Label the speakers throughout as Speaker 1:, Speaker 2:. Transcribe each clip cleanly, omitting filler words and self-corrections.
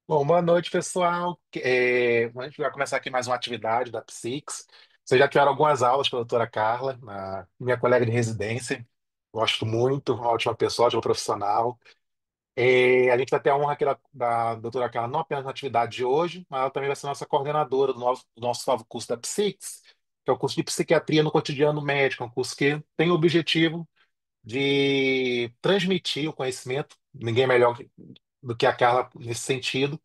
Speaker 1: Bom, boa noite, pessoal. A gente vai começar aqui mais uma atividade da Psix. Vocês já tiveram algumas aulas com a doutora Carla, minha colega de residência. Gosto muito, uma ótima pessoa, ótima profissional. A gente vai ter a honra aqui da doutora Carla, não apenas na atividade de hoje, mas ela também vai ser nossa coordenadora do nosso novo curso da Psix, que é o curso de Psiquiatria no Cotidiano Médico, um curso que tem o objetivo de transmitir o conhecimento, ninguém melhor do que a Carla nesse sentido,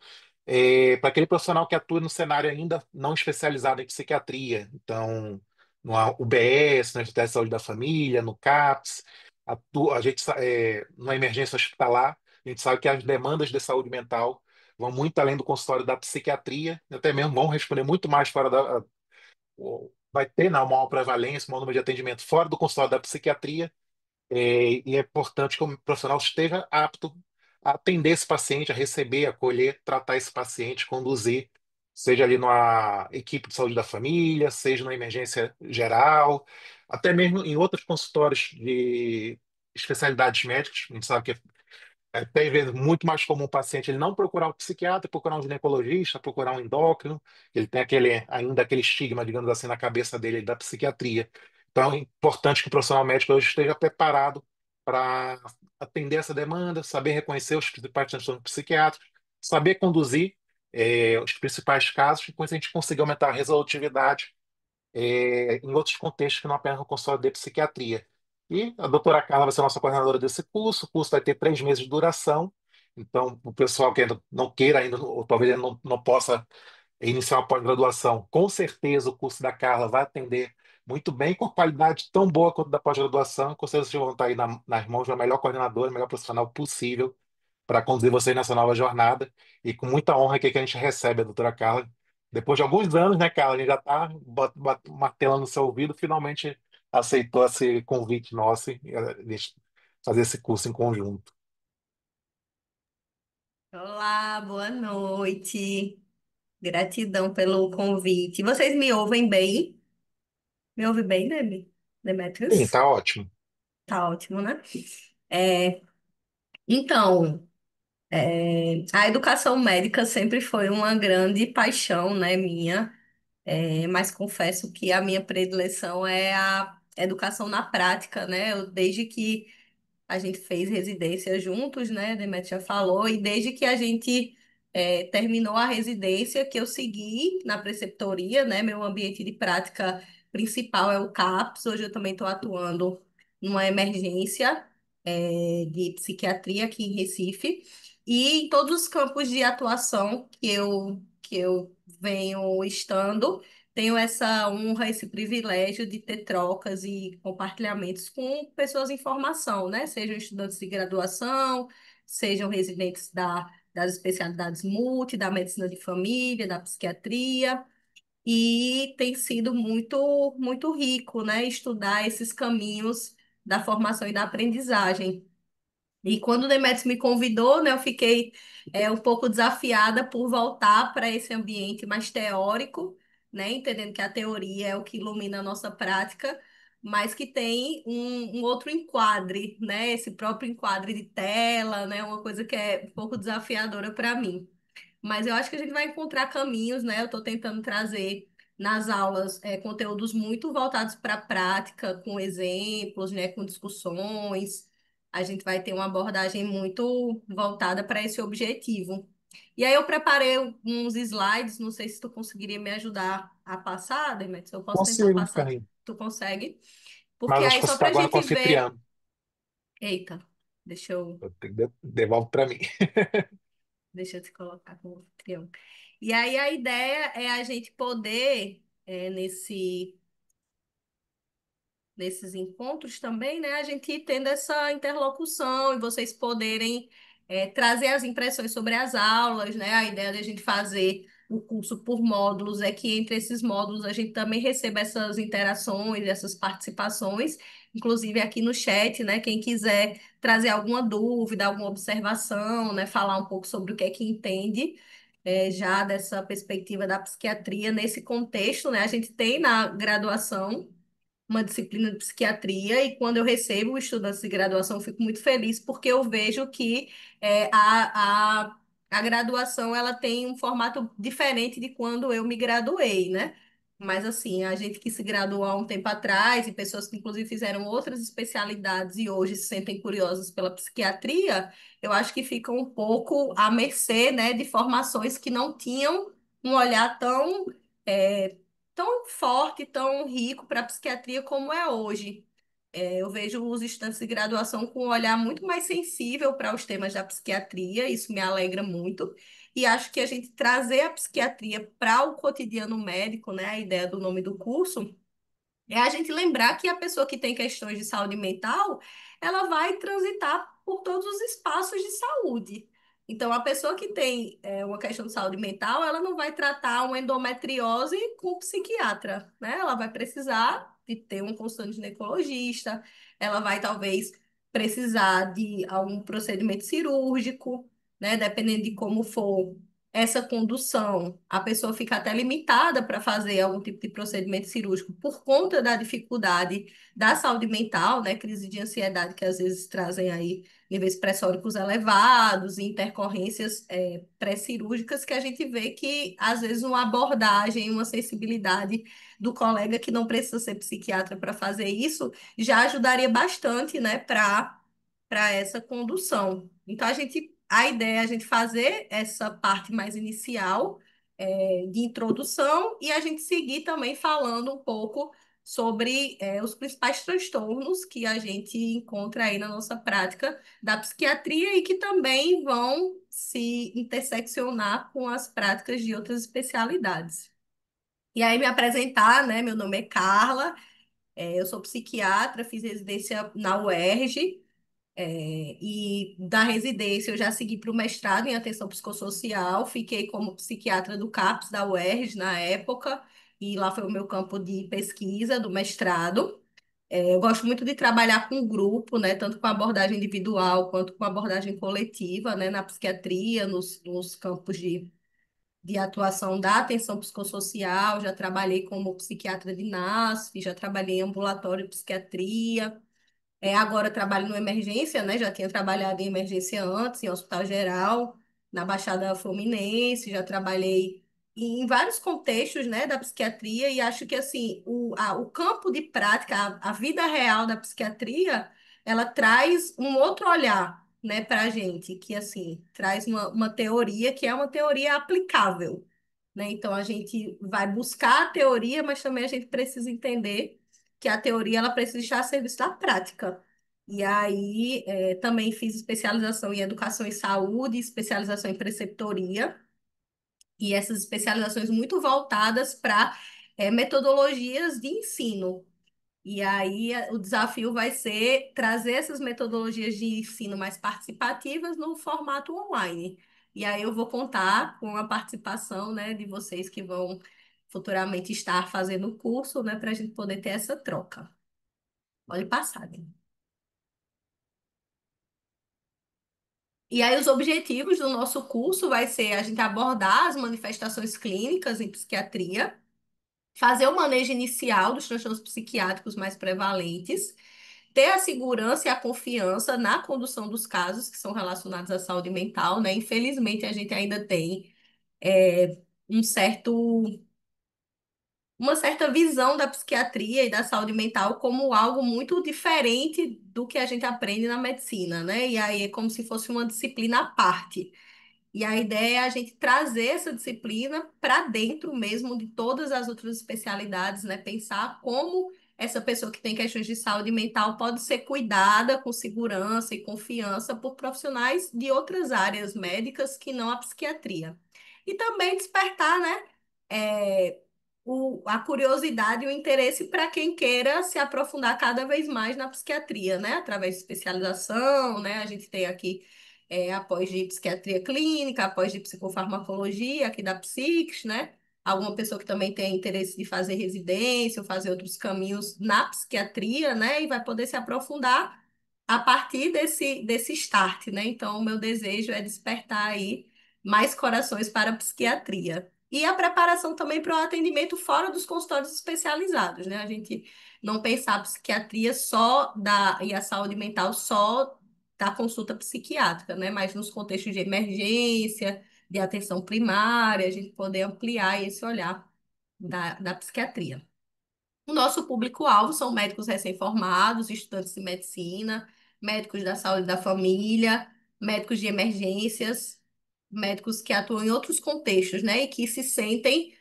Speaker 1: para aquele profissional que atua no cenário ainda não especializado em psiquiatria. Então, no UBS, no Instituto de Saúde da Família, no CAPS, a gente, numa emergência hospitalar, a gente sabe que as demandas de saúde mental vão muito além do consultório da psiquiatria, até mesmo vão responder muito mais fora vai ter uma maior prevalência, um maior número de atendimento fora do consultório da psiquiatria, e é importante que o profissional esteja apto a atender esse paciente, a receber, acolher, tratar esse paciente, conduzir, seja ali numa equipe de saúde da família, seja numa emergência geral, até mesmo em outros consultórios de especialidades médicas. A gente sabe que é até vezes muito mais comum o paciente ele não procurar um psiquiatra, procurar um ginecologista, procurar um endócrino. Ele tem ainda aquele estigma, digamos assim, na cabeça dele da psiquiatria. Então é importante que o profissional médico hoje esteja preparado para atender essa demanda, saber reconhecer os principais transtornos psiquiátricos, saber conduzir os principais casos, e com isso a gente conseguir aumentar a resolutividade em outros contextos que não apenas no consultório de psiquiatria. E a doutora Carla vai ser a nossa coordenadora desse curso. O curso vai ter 3 meses de duração. Então, o pessoal que ainda não queira, ainda, ou talvez ainda não possa iniciar uma pós-graduação, com certeza o curso da Carla vai atender muito bem, com qualidade tão boa quanto da pós-graduação. Com certeza vocês vão estar aí nas mãos da melhor coordenadora, melhor profissional possível para conduzir vocês nessa nova jornada. E com muita honra que a gente recebe a doutora Carla. Depois de alguns anos, né, Carla? A gente já está martelando no seu ouvido, finalmente aceitou esse convite nosso e fazer esse curso em conjunto.
Speaker 2: Olá, boa noite. Gratidão pelo convite. Vocês me ouvem bem? Me ouve bem,
Speaker 1: Sim,
Speaker 2: Demetrios?
Speaker 1: tá ótimo.
Speaker 2: Tá ótimo, né? É, então, a educação médica sempre foi uma grande paixão, né, minha. Mas confesso que a minha predileção é a educação na prática, né? Desde que a gente fez residência juntos, né? Demet já falou, e desde que a gente terminou a residência, que eu segui na preceptoria, né? Meu ambiente de prática principal é o CAPS. Hoje eu também estou atuando numa emergência de psiquiatria aqui em Recife. E em todos os campos de atuação que eu venho estando, tenho essa honra, esse privilégio de ter trocas e compartilhamentos com pessoas em formação, né? Sejam estudantes de graduação, sejam residentes das especialidades multi, da medicina de família, da psiquiatria. E tem sido muito, muito rico, né? Estudar esses caminhos da formação e da aprendizagem. E quando o Demetrios me convidou, né, eu fiquei um pouco desafiada por voltar para esse ambiente mais teórico, né, entendendo que a teoria é o que ilumina a nossa prática, mas que tem um outro enquadre, né, esse próprio enquadre de tela, né, uma coisa que é um pouco desafiadora para mim. Mas eu acho que a gente vai encontrar caminhos, né? Eu estou tentando trazer nas aulas conteúdos muito voltados para a prática, com exemplos, né? Com discussões. A gente vai ter uma abordagem muito voltada para esse objetivo. E aí eu preparei uns slides, não sei se tu conseguiria me ajudar a passar, Demetrios, eu posso tentar
Speaker 1: Consigo,
Speaker 2: passar.
Speaker 1: Carlinhos.
Speaker 2: Tu consegue?
Speaker 1: Mas
Speaker 2: Porque
Speaker 1: acho
Speaker 2: aí
Speaker 1: que você
Speaker 2: só
Speaker 1: está
Speaker 2: para a
Speaker 1: agora com o
Speaker 2: gente ver.
Speaker 1: anfitrião.
Speaker 2: Eita, deixa eu
Speaker 1: Eu tenho que devolve para mim.
Speaker 2: Deixa eu te colocar como anfitrião. E aí a ideia é a gente poder, nesses encontros também, né, a gente ir tendo essa interlocução e vocês poderem trazer as impressões sobre as aulas, né? A ideia de a gente fazer o curso por módulos é que entre esses módulos a gente também receba essas interações, essas participações, inclusive aqui no chat, né? Quem quiser trazer alguma dúvida, alguma observação, né? Falar um pouco sobre o que é que entende. Já dessa perspectiva da psiquiatria, nesse contexto, né? A gente tem na graduação uma disciplina de psiquiatria e quando eu recebo estudantes de graduação, eu fico muito feliz porque eu vejo que a graduação ela tem um formato diferente de quando eu me graduei, né? Mas assim, a gente que se graduou há um tempo atrás e pessoas que inclusive fizeram outras especialidades e hoje se sentem curiosas pela psiquiatria, eu acho que ficam um pouco à mercê, né, de formações que não tinham um olhar é, tão forte, tão rico para a psiquiatria como é hoje. Eu vejo os estudantes de graduação com um olhar muito mais sensível para os temas da psiquiatria, isso me alegra muito. E acho que a gente trazer a psiquiatria para o cotidiano médico, né, a ideia do nome do curso, é a gente lembrar que a pessoa que tem questões de saúde mental, ela vai transitar por todos os espaços de saúde. Então, a pessoa que tem uma questão de saúde mental, ela não vai tratar uma endometriose com o psiquiatra, né? Ela vai precisar de ter um consultório de ginecologista, ela vai talvez precisar de algum procedimento cirúrgico, né? Dependendo de como for essa condução, a pessoa fica até limitada para fazer algum tipo de procedimento cirúrgico por conta da dificuldade da saúde mental, né? Crise de ansiedade que às vezes trazem aí níveis pressóricos elevados e intercorrências pré-cirúrgicas que a gente vê que às vezes uma abordagem, uma sensibilidade do colega que não precisa ser psiquiatra para fazer isso já ajudaria bastante, né? Para essa condução. Então, a ideia é a gente fazer essa parte mais inicial, de introdução, e a gente seguir também falando um pouco sobre, os principais transtornos que a gente encontra aí na nossa prática da psiquiatria e que também vão se interseccionar com as práticas de outras especialidades. E aí, me apresentar, né? Meu nome é Carla, eu sou psiquiatra, fiz residência na UERJ. E da residência eu já segui para o mestrado em atenção psicossocial, fiquei como psiquiatra do CAPS da UERJ na época, e lá foi o meu campo de pesquisa do mestrado. Eu gosto muito de trabalhar com grupo, né, tanto com abordagem individual quanto com abordagem coletiva, né, na psiquiatria, nos campos de atuação da atenção psicossocial. Já trabalhei como psiquiatra de NASF, já trabalhei em ambulatório de psiquiatria. Agora eu trabalho no emergência, né? Já tinha trabalhado em emergência antes, em hospital geral, na Baixada Fluminense, já trabalhei em vários contextos, né, da psiquiatria, e acho que, assim, o campo de prática, a vida real da psiquiatria, ela traz um outro olhar, né, para a gente, que, assim, traz uma teoria que é uma teoria aplicável, né? Então, a gente vai buscar a teoria, mas também a gente precisa entender que a teoria ela precisa estar a serviço da prática. E aí, também fiz especialização em educação e saúde, especialização em preceptoria, e essas especializações muito voltadas para metodologias de ensino. E aí, o desafio vai ser trazer essas metodologias de ensino mais participativas no formato online. E aí, eu vou contar com a participação, né, de vocês que vão futuramente estar fazendo o curso, né, para a gente poder ter essa troca. Pode passar, né? E aí, os objetivos do nosso curso vai ser a gente abordar as manifestações clínicas em psiquiatria, fazer o manejo inicial dos transtornos psiquiátricos mais prevalentes, ter a segurança e a confiança na condução dos casos que são relacionados à saúde mental, né? Infelizmente, a gente ainda tem um uma certa visão da psiquiatria e da saúde mental como algo muito diferente do que a gente aprende na medicina, né? E aí é como se fosse uma disciplina à parte. E a ideia é a gente trazer essa disciplina para dentro mesmo de todas as outras especialidades, né? Pensar como essa pessoa que tem questões de saúde mental pode ser cuidada com segurança e confiança por profissionais de outras áreas médicas que não a psiquiatria. E também despertar, né? é, a curiosidade e o interesse para quem queira se aprofundar cada vez mais na psiquiatria, né? Através de especialização, né? A gente tem aqui após de psiquiatria clínica, após de psicofarmacologia, aqui da Psiques, né? Alguma pessoa que também tem interesse de fazer residência ou fazer outros caminhos na psiquiatria, né? E vai poder se aprofundar a partir desse start, né? Então, o meu desejo é despertar aí mais corações para a psiquiatria. E a preparação também para o atendimento fora dos consultórios especializados, né? A gente não pensar a psiquiatria e a saúde mental só da consulta psiquiátrica, né? Mas nos contextos de emergência, de atenção primária, a gente poder ampliar esse olhar da psiquiatria. O nosso público-alvo são médicos recém-formados, estudantes de medicina, médicos da saúde da família, médicos de emergências, médicos que atuam em outros contextos, né, e que se sentem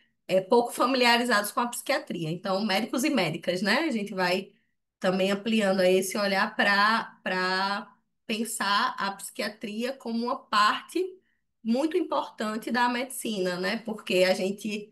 Speaker 2: pouco familiarizados com a psiquiatria. Então, médicos e médicas, né? A gente vai também ampliando aí esse olhar para pensar a psiquiatria como uma parte muito importante da medicina, né? Porque a gente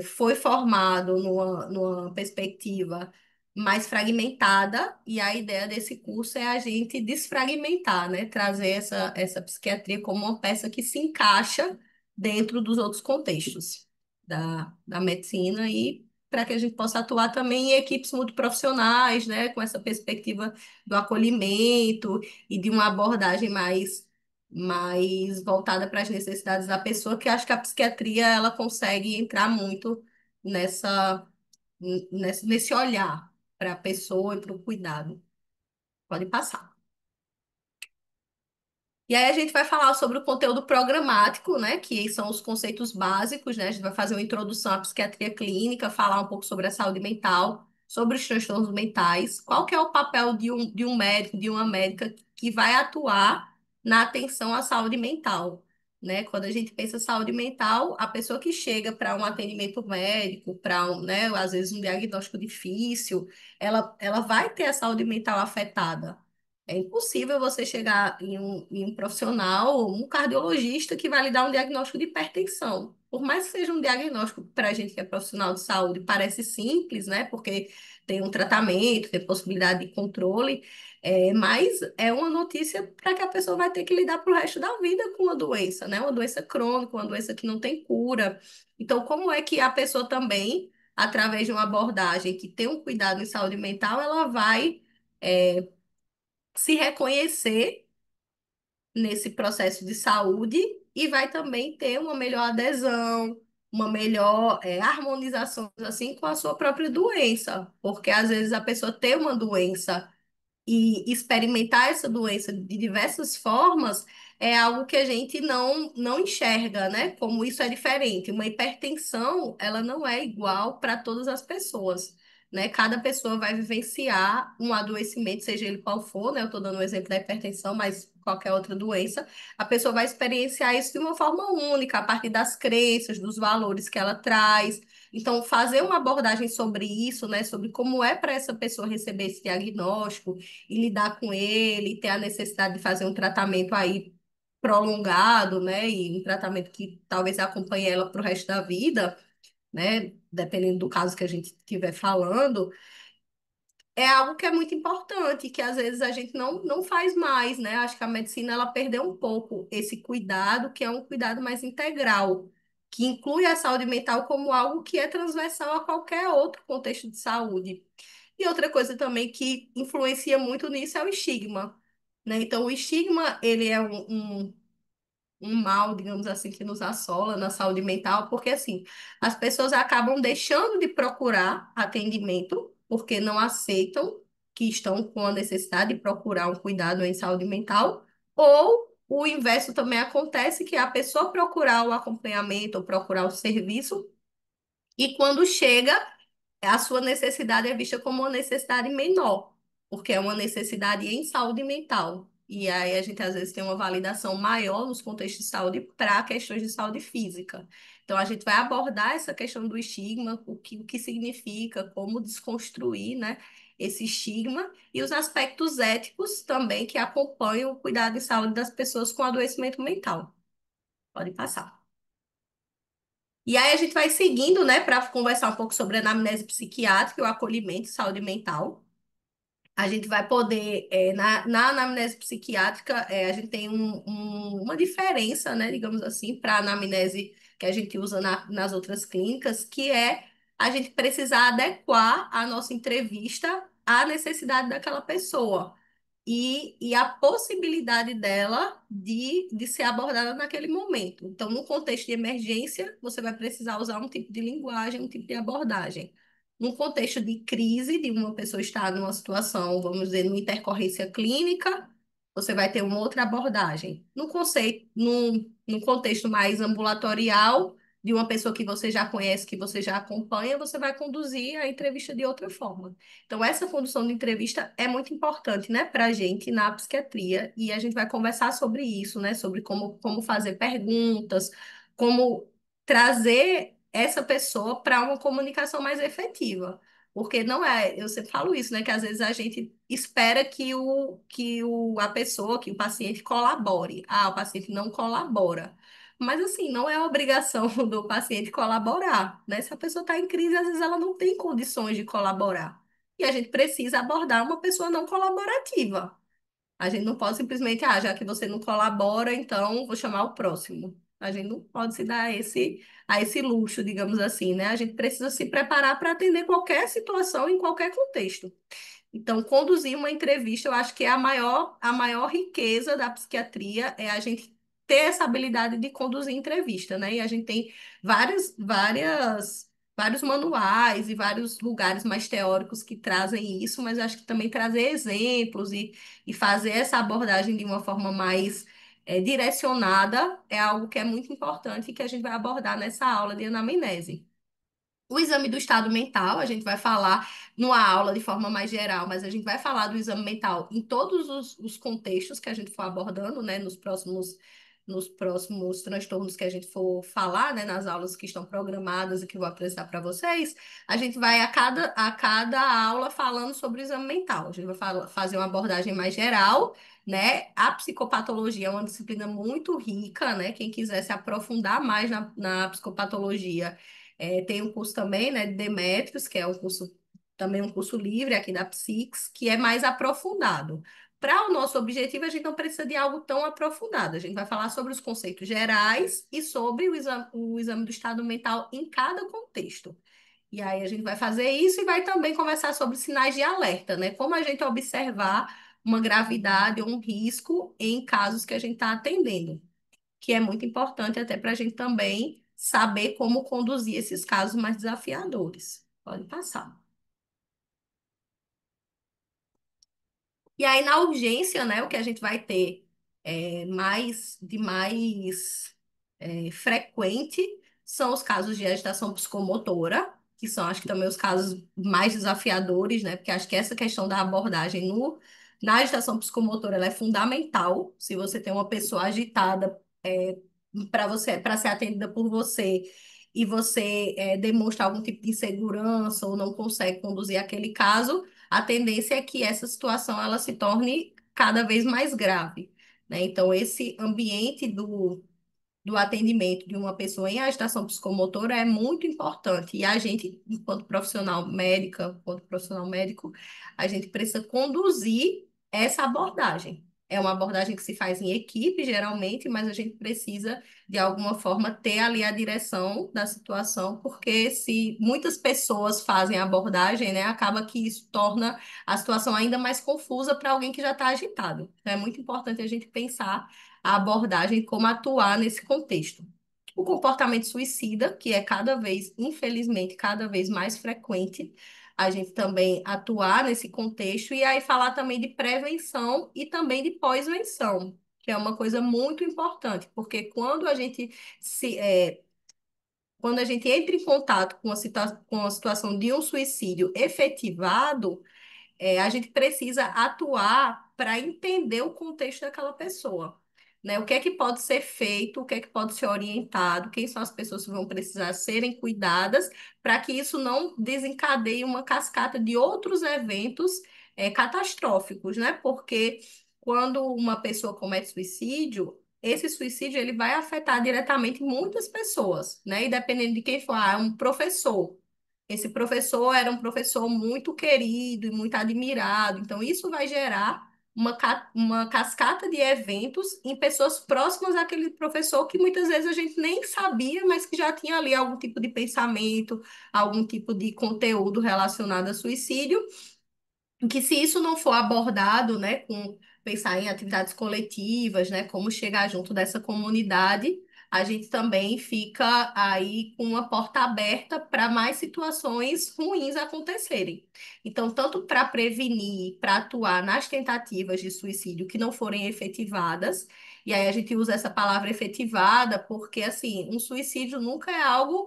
Speaker 2: foi formado numa perspectiva mais fragmentada, e a ideia desse curso é a gente desfragmentar, né? Trazer essa psiquiatria como uma peça que se encaixa dentro dos outros contextos da medicina e para que a gente possa atuar também em equipes multiprofissionais, né? Com essa perspectiva do acolhimento e de uma abordagem mais voltada para as necessidades da pessoa, que eu acho que a psiquiatria ela consegue entrar muito nessa, nesse olhar para a pessoa e para o cuidado. Pode passar. E aí a gente vai falar sobre o conteúdo programático, né, que são os conceitos básicos, né? A gente vai fazer uma introdução à psiquiatria clínica, falar um pouco sobre a saúde mental, sobre os transtornos mentais, qual que é o papel de um médico, de uma médica que vai atuar na atenção à saúde mental, né? Quando a gente pensa em saúde mental, a pessoa que chega para um atendimento médico, para né, às vezes um diagnóstico difícil, ela vai ter a saúde mental afetada. É impossível você chegar em um profissional, um cardiologista, que vai lhe dar um diagnóstico de hipertensão. Por mais que seja um diagnóstico para a gente que é profissional de saúde, parece simples, né? Porque tem um tratamento, tem possibilidade de controle, mas é uma notícia para que a pessoa vai ter que lidar para o resto da vida com uma doença, né? Uma doença crônica, uma doença que não tem cura. Então, como é que a pessoa também, através de uma abordagem que tem um cuidado em saúde mental, ela vai se reconhecer nesse processo de saúde e vai também ter uma melhor adesão, uma melhor harmonização assim com a sua própria doença, porque às vezes a pessoa tem uma doença e experimentar essa doença de diversas formas é algo que a gente não enxerga, né? Como isso é diferente. Uma hipertensão, ela não é igual para todas as pessoas, né? Cada pessoa vai vivenciar um adoecimento, seja ele qual for, né? Eu estou dando um exemplo da hipertensão, mas qualquer outra doença, a pessoa vai experienciar isso de uma forma única, a partir das crenças, dos valores que ela traz. Então, fazer uma abordagem sobre isso, né? Sobre como é para essa pessoa receber esse diagnóstico e lidar com ele, e ter a necessidade de fazer um tratamento aí prolongado, né? E um tratamento que talvez acompanhe ela para o resto da vida, né? Dependendo do caso que a gente estiver falando, é algo que é muito importante, que às vezes a gente não faz mais, né? Acho que a medicina ela perdeu um pouco esse cuidado, que é um cuidado mais integral, que inclui a saúde mental como algo que é transversal a qualquer outro contexto de saúde. E outra coisa também que influencia muito nisso é o estigma, né? Então, o estigma, ele é um mal, digamos assim, que nos assola na saúde mental, porque assim, as pessoas acabam deixando de procurar atendimento porque não aceitam que estão com a necessidade de procurar um cuidado em saúde mental, ou o inverso também acontece, que é a pessoa procurar o acompanhamento ou procurar o serviço, e quando chega a sua necessidade é vista como uma necessidade menor, porque é uma necessidade em saúde mental. E aí a gente às vezes tem uma validação maior nos contextos de saúde para questões de saúde física. Então a gente vai abordar essa questão do estigma, o que significa, como desconstruir, né, esse estigma e os aspectos éticos também que acompanham o cuidado em saúde das pessoas com adoecimento mental. Pode passar. E aí a gente vai seguindo, né, para conversar um pouco sobre a anamnese psiquiátrica e o acolhimento e saúde mental. A gente vai poder, na anamnese psiquiátrica, a gente tem uma diferença, né, digamos assim, para a anamnese que a gente usa nas outras clínicas, que é a gente precisar adequar a nossa entrevista à necessidade daquela pessoa e a possibilidade dela de ser abordada naquele momento. Então, no contexto de emergência, você vai precisar usar um tipo de linguagem, um tipo de abordagem. Num contexto de crise, de uma pessoa estar numa situação, vamos dizer, numa intercorrência clínica, você vai ter uma outra abordagem. No conceito, no contexto mais ambulatorial, de uma pessoa que você já conhece, que você já acompanha, você vai conduzir a entrevista de outra forma. Então, essa condução de entrevista é muito importante, né, para a gente na psiquiatria, e a gente vai conversar sobre isso, né, sobre como fazer perguntas, como trazer essa pessoa para uma comunicação mais efetiva. Porque não é, eu sempre falo isso, né? Que às vezes a gente espera a pessoa, que o paciente colabore. Ah, o paciente não colabora. Mas assim, não é obrigação do paciente colaborar, né? Se a pessoa está em crise, às vezes ela não tem condições de colaborar. E a gente precisa abordar uma pessoa não colaborativa. A gente não pode simplesmente, ah, já que você não colabora, então vou chamar o próximo. A gente não pode se dar a esse luxo, digamos assim, né? A gente precisa se preparar para atender qualquer situação em qualquer contexto. Então, conduzir uma entrevista, eu acho que é a maior riqueza da psiquiatria, é a gente ter essa habilidade de conduzir entrevista, né? E a gente tem vários manuais e vários lugares mais teóricos que trazem isso, mas eu acho que também trazer exemplos e fazer essa abordagem de uma forma mais direcionada é algo que é muito importante e que a gente vai abordar nessa aula de anamnese. O exame do estado mental, a gente vai falar numa aula de forma mais geral, mas a gente vai falar do exame mental em todos os contextos que a gente for abordando, né, nos próximos transtornos que a gente for falar, né, nas aulas que estão programadas e que eu vou apresentar para vocês. A gente vai a cada aula falando sobre o exame mental. A gente vai fazer uma abordagem mais geral, né? A psicopatologia é uma disciplina muito rica, né? Quem quiser se aprofundar mais na psicopatologia tem um curso também, né, de Demétrios, que é um curso, também um curso livre aqui da Psix, que é mais aprofundado. Para o nosso objetivo, a gente não precisa de algo tão aprofundado. A gente vai falar sobre os conceitos gerais e sobre o exame do estado mental em cada contexto. E aí a gente vai fazer isso e vai também conversar sobre sinais de alerta, né? Como a gente observar uma gravidade ou um risco em casos que a gente está atendendo, que é muito importante até para a gente também saber como conduzir esses casos mais desafiadores. Pode passar. E aí, na urgência, né, o que a gente vai ter frequente são os casos de agitação psicomotora, que são, acho que também os casos mais desafiadores, né, porque acho que essa questão da abordagem na agitação psicomotora ela é fundamental. Se você tem uma pessoa agitada, para ser atendida por você e você demonstra algum tipo de insegurança ou não consegue conduzir aquele caso, a tendência é que essa situação ela se torne cada vez mais grave, né? Então, esse ambiente do atendimento de uma pessoa em agitação psicomotora é muito importante. E a gente, enquanto profissional médica, enquanto profissional médico, a gente precisa conduzir essa abordagem. É uma abordagem que se faz em equipe, geralmente, mas a gente precisa, de alguma forma, ter ali a direção da situação, porque se muitas pessoas fazem a abordagem, né, acaba que isso torna a situação ainda mais confusa para alguém que já está agitado. Então, é muito importante a gente pensar a abordagem, como atuar nesse contexto. O comportamento suicida, que é cada vez, infelizmente, cada vez mais frequente, a gente também atuar nesse contexto e aí falar também de prevenção e também de pós-venção, que é uma coisa muito importante, porque quando a gente entra em contato com a situação de um suicídio efetivado, a gente precisa atuar para entender o contexto daquela pessoa, né? O que é que pode ser feito, o que é que pode ser orientado, quem são as pessoas que vão precisar serem cuidadas, para que isso não desencadeie uma cascata de outros eventos, catastróficos, né? Porque quando uma pessoa comete suicídio, esse suicídio ele vai afetar diretamente muitas pessoas, né? E dependendo de quem for, é um professor. Esse professor era um professor muito querido e muito admirado. Então, isso vai gerar uma cascata de eventos em pessoas próximas àquele professor que muitas vezes a gente nem sabia, mas que já tinha ali algum tipo de pensamento, algum tipo de conteúdo relacionado a suicídio. Que se isso não for abordado, né, com pensar em atividades coletivas, né, como chegar junto dessa comunidade, a gente também fica aí com uma porta aberta para mais situações ruins acontecerem. Então, tanto para prevenir, para atuar nas tentativas de suicídio que não forem efetivadas, e aí a gente usa essa palavra efetivada porque, assim, um suicídio nunca é algo,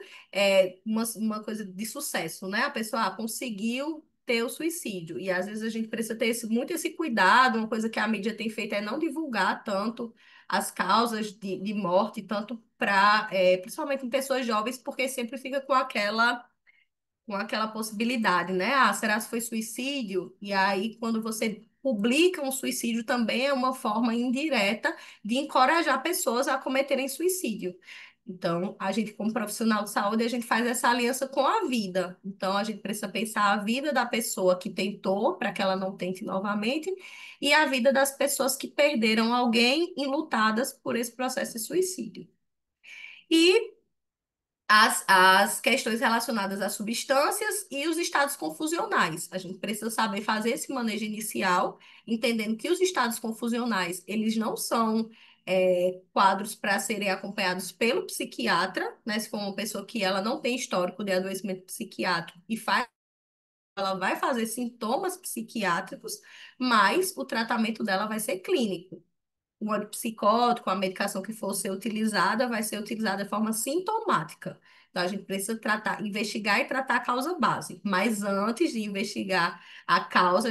Speaker 2: uma coisa de sucesso, né? A pessoa conseguiu ter o suicídio. E às vezes a gente precisa ter muito esse cuidado. Uma coisa que a mídia tem feito é não divulgar tanto as causas de morte, tanto para, principalmente em pessoas jovens, porque sempre fica com aquela possibilidade, né? Ah, será que foi suicídio? E aí, quando você publica um suicídio, também é uma forma indireta de encorajar pessoas a cometerem suicídio. Então, a gente, como profissional de saúde, a gente faz essa aliança com a vida. Então, a gente precisa pensar a vida da pessoa que tentou, para que ela não tente novamente, e a vida das pessoas que perderam alguém enlutadas por esse processo de suicídio. E as questões relacionadas às substâncias e os estados confusionais. A gente precisa saber fazer esse manejo inicial, entendendo que os estados confusionais, eles não são quadros para serem acompanhados pelo psiquiatra, né? Se for uma pessoa que ela não tem histórico de adoecimento psiquiátrico e faz, ela vai fazer sintomas psiquiátricos, mas o tratamento dela vai ser clínico. O antipsicótico, a medicação que for ser utilizada, vai ser utilizada de forma sintomática. Então, a gente precisa tratar, investigar e tratar a causa base. Mas antes de investigar a causa,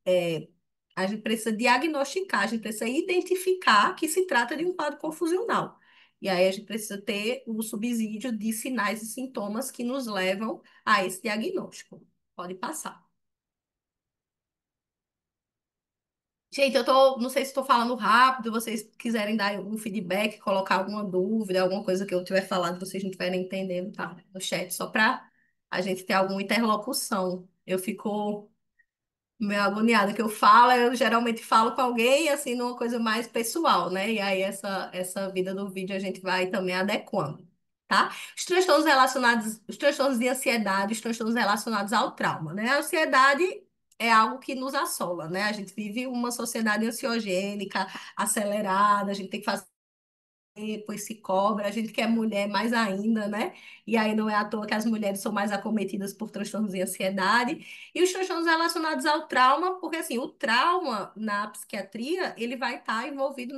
Speaker 2: é, a gente precisa diagnosticar, a gente precisa identificar que se trata de um quadro confusional. E aí a gente precisa ter o subsídio de sinais e sintomas que nos levam a esse diagnóstico. Pode passar. Gente, não sei se estou falando rápido, vocês quiserem dar algum feedback, colocar alguma dúvida, alguma coisa que eu tiver falado, vocês não estiverem entendendo, tá? No chat, só para a gente ter alguma interlocução. Eu fico meio agoniada, que eu geralmente falo com alguém, assim, numa coisa mais pessoal, né? E aí essa vida do vídeo a gente vai também adequando, tá? Os transtornos de ansiedade, os transtornos relacionados ao trauma, né? A ansiedade é algo que nos assola, né? A gente vive uma sociedade ansiogênica, acelerada, a gente tem que fazer depois se cobra, a gente que é mulher mais ainda, né? E aí não é à toa que as mulheres são mais acometidas por transtornos de ansiedade e os transtornos relacionados ao trauma, porque assim, o trauma na psiquiatria, ele vai estar envolvido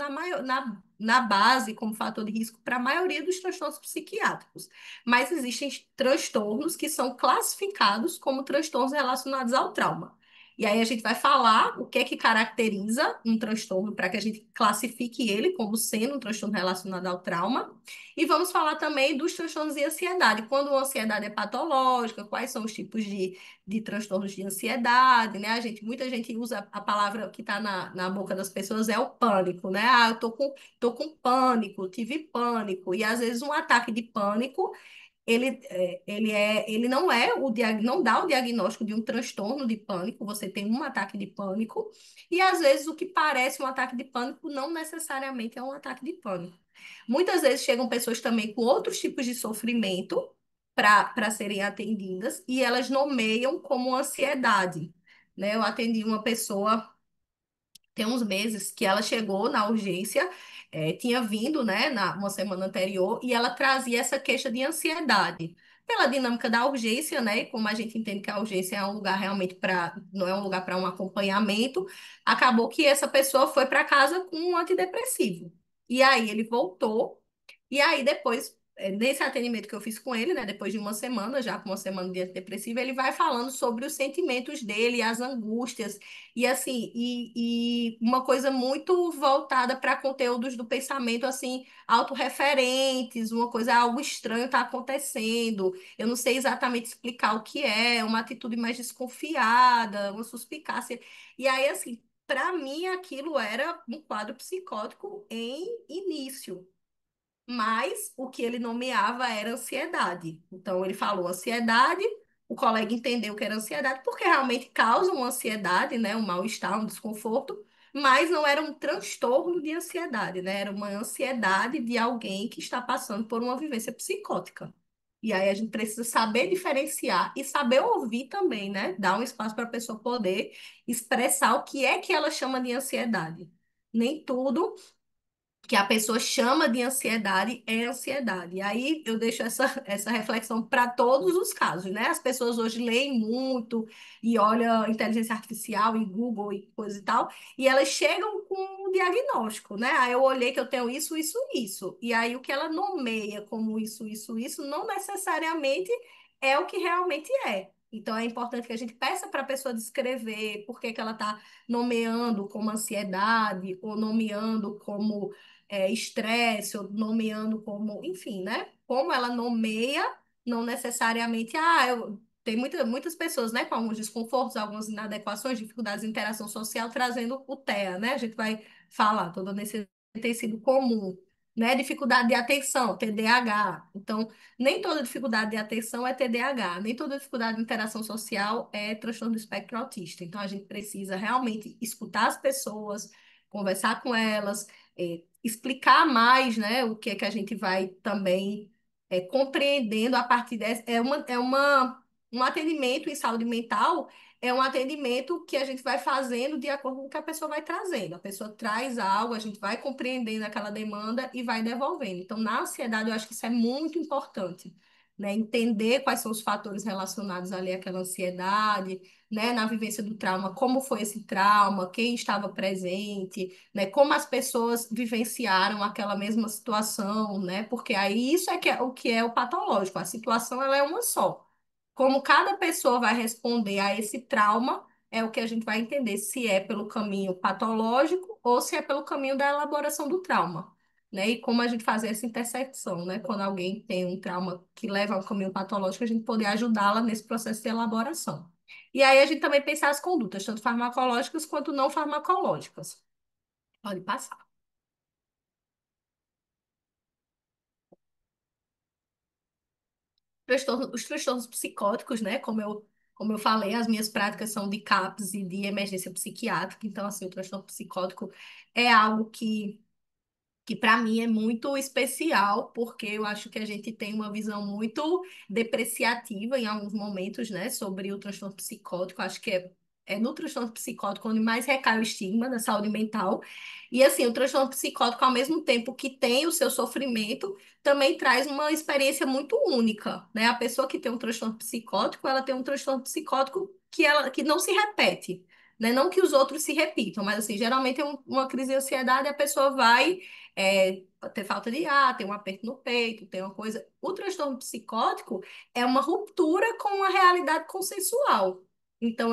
Speaker 2: na base como fator de risco para a maioria dos transtornos psiquiátricos. Mas existem transtornos que são classificados como transtornos relacionados ao trauma. E aí a gente vai falar o que é que caracteriza um transtorno para que a gente classifique ele como sendo um transtorno relacionado ao trauma. E vamos falar também dos transtornos de ansiedade. Quando a ansiedade é patológica, quais são os tipos de transtornos de ansiedade, né? Muita gente usa a palavra que está na boca das pessoas é o pânico, né? Ah, eu tô com pânico, tive pânico. E às vezes um ataque de pânico ele não não dá o diagnóstico de um transtorno de pânico, você tem um ataque de pânico, e às vezes o que parece um ataque de pânico não necessariamente é um ataque de pânico. Muitas vezes chegam pessoas também com outros tipos de sofrimento para serem atendidas, e elas nomeiam como ansiedade, né? Eu atendi uma pessoa tem uns meses que ela chegou na urgência, tinha vindo, né, uma semana anterior, e ela trazia essa queixa de ansiedade. Pela dinâmica da urgência, né, e como a gente entende que a urgência é um lugar realmente não é um lugar para um acompanhamento, acabou que essa pessoa foi para casa com um antidepressivo. E aí ele voltou, e aí depois, nesse atendimento que eu fiz com ele, né, depois de uma semana, já com uma semana de antidepressivo, ele vai falando sobre os sentimentos dele, as angústias, e assim, e uma coisa muito voltada para conteúdos do pensamento, assim, autorreferentes, uma coisa, algo estranho está acontecendo. Eu não sei exatamente explicar o que é, uma atitude mais desconfiada, uma suspicácia. E aí, assim, para mim aquilo era um quadro psicótico em início. Mas o que ele nomeava era ansiedade. Então, ele falou ansiedade, o colega entendeu que era ansiedade, porque realmente causa uma ansiedade, né? Um mal-estar, um desconforto, mas não era um transtorno de ansiedade, né? Era uma ansiedade de alguém que está passando por uma vivência psicótica. E aí a gente precisa saber diferenciar e saber ouvir também, né? Dar um espaço para a pessoa poder expressar o que é que ela chama de ansiedade. Nem tudo que a pessoa chama de ansiedade é ansiedade. E aí eu deixo essa reflexão para todos os casos, né? As pessoas hoje leem muito e olham inteligência artificial e Google e coisa e tal, e elas chegam com um diagnóstico, né? Aí eu olhei que eu tenho isso, isso, isso. E aí o que ela nomeia como isso, não necessariamente é o que realmente é. Então é importante que a gente peça para a pessoa descrever por que que ela está nomeando como ansiedade ou nomeando como estresse, ou nomeando como, enfim, né? Como ela nomeia, não necessariamente, tem muitas pessoas, né, com alguns desconfortos, algumas inadequações, dificuldades de interação social, trazendo o TEA, né? A gente vai falar, toda nesse tem sido comum, né? Dificuldade de atenção, TDAH. Então, nem toda dificuldade de atenção é TDAH, nem toda dificuldade de interação social é transtorno do espectro autista. Então, a gente precisa realmente escutar as pessoas, conversar com elas, explicar mais, né, o que é que a gente vai também compreendendo a partir dessa. Um atendimento em saúde mental é um atendimento que a gente vai fazendo de acordo com o que a pessoa vai trazendo. A pessoa traz algo, a gente vai compreendendo aquela demanda e vai devolvendo. Então, na ansiedade, eu acho que isso é muito importante, né? Entender quais são os fatores relacionados ali àquela ansiedade, né? Na vivência do trauma, como foi esse trauma, quem estava presente, né? Como as pessoas vivenciaram aquela mesma situação, né? Porque aí isso é, o que é o patológico. A situação ela é uma só. Como cada pessoa vai responder a esse trauma, é o que a gente vai entender se é pelo caminho patológico ou se é pelo caminho da elaboração do trauma, né? E como a gente fazer essa intersecção, né? Quando alguém tem um trauma que leva ao caminho patológico, a gente poder ajudá-la nesse processo de elaboração. E aí a gente também pensar as condutas, tanto farmacológicas quanto não farmacológicas. Pode passar. Os transtornos psicóticos, né? Como eu falei, as minhas práticas são de CAPS e de emergência psiquiátrica. Então, assim, o transtorno psicótico é algo que para mim é muito especial, porque eu acho que a gente tem uma visão muito depreciativa em alguns momentos, né, sobre o transtorno psicótico. Acho que é no transtorno psicótico onde mais recai o estigma da saúde mental. E assim, o transtorno psicótico, ao mesmo tempo que tem o seu sofrimento, também traz uma experiência muito única, né? A pessoa que tem um transtorno psicótico, ela tem um transtorno psicótico que não se repete. Né? Não que os outros se repitam, mas assim, geralmente é uma crise de ansiedade, a pessoa vai ter falta de ar, ter um aperto no peito, tem uma coisa. O transtorno psicótico é uma ruptura com a realidade consensual. Então,